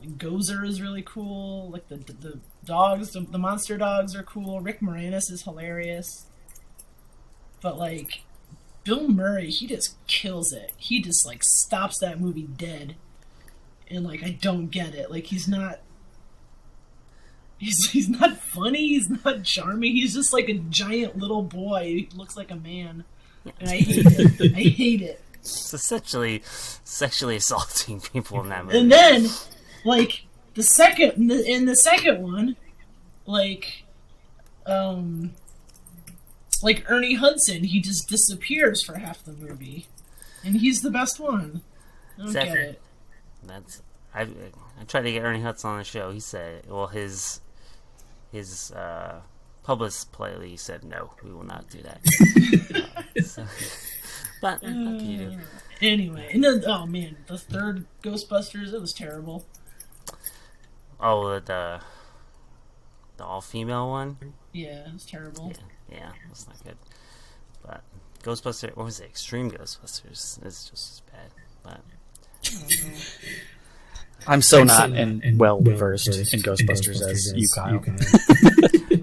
Gozer is really cool, the dogs, the monster dogs are cool, Rick Moranis is hilarious, but Bill Murray, he just kills it. He just stops that movie dead, and I don't get it. He's not funny. He's not charming. He's just a giant little boy. He looks like a man, and I hate it. I hate it. It's essentially sexually assaulting people in that movie. And then, the second one, Ernie Hudson, he just disappears for half the movie, and he's the best one. I don't get it. I tried to get Ernie Hutz on the show. He said, well, his publicist politely said, no, we will not do that. But what can you do? Anyway, and then, oh man, the third Ghostbusters, it was terrible. Oh, the all-female one? Yeah, it was terrible. Yeah, that's not good. But Ghostbusters, what was it? Extreme Ghostbusters. It's just as bad. But I'm so not well versed in Ghostbusters as you, Kyle.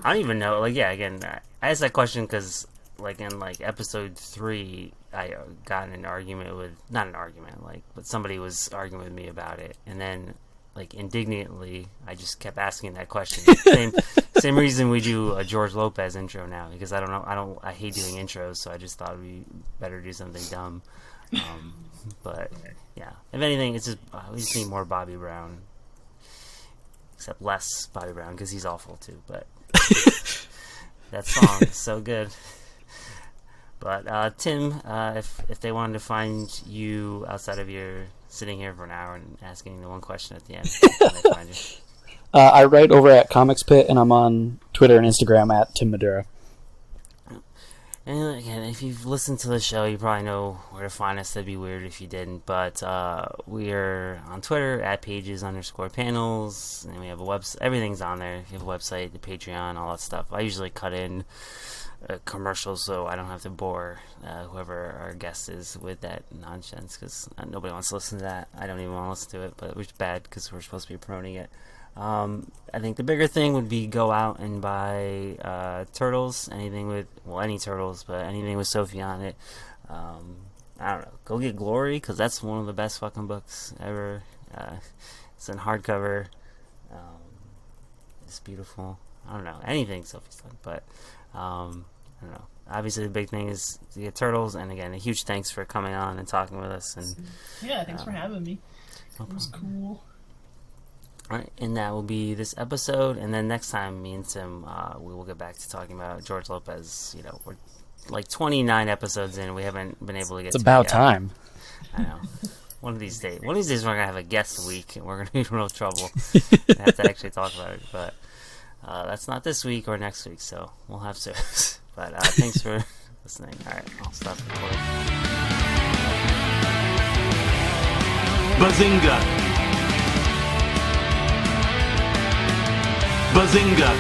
I don't even know. Like, yeah, again, I asked that question because, like, in like episode 3, I got in an argument with not an argument, like, but somebody was arguing with me about it, and then, like, indignantly, I just kept asking that question. Same reason we do a George Lopez intro now, because I don't know, I hate doing intros, so I just thought it'd be better to do something dumb. But yeah, if anything, it's just we just need more Bobby Brown, except less Bobby Brown because he's awful too. But that song is so good. But Tim, if they wanted to find you outside of your sitting here for an hour and asking the one question at the end, how can they find you? I write over at Comics Pit, and I'm on Twitter and Instagram at Tim Madura. And again, if you've listened to the show, you probably know where to find us. That'd be weird if you didn't. But we're on Twitter at pages_panels, and we have a website. Everything's on there. You have a website, the Patreon, all that stuff. I usually cut in commercials so I don't have to bore whoever our guest is with that nonsense, because nobody wants to listen to that. I don't even want to listen to it, but it's bad because we're supposed to be promoting it. I think the bigger thing would be go out and buy Turtles, anything with, well, any Turtles, but anything with Sophie on it. I don't know, go get Glory, because that's one of the best fucking books ever. It's in hardcover. It's beautiful. I don't know, anything Sophie's done, but I don't know. Obviously the big thing is to get Turtles, and again, a huge thanks for coming on and talking with us. And yeah, thanks for having me. It was cool. Alright, and that will be this episode, and then next time, me and Tim, we will get back to talking about George Lopez. You know, we're like 29 episodes in, we haven't been able to get to it yet. It's about time. I know. One of these days we're going to have a guest week, and we're going to be in real trouble. We have to actually talk about it, but that's not this week or next week, so we'll have to. But thanks for listening. Alright, I'll stop recording. Bazinga! Bazinga!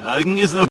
Hagen is a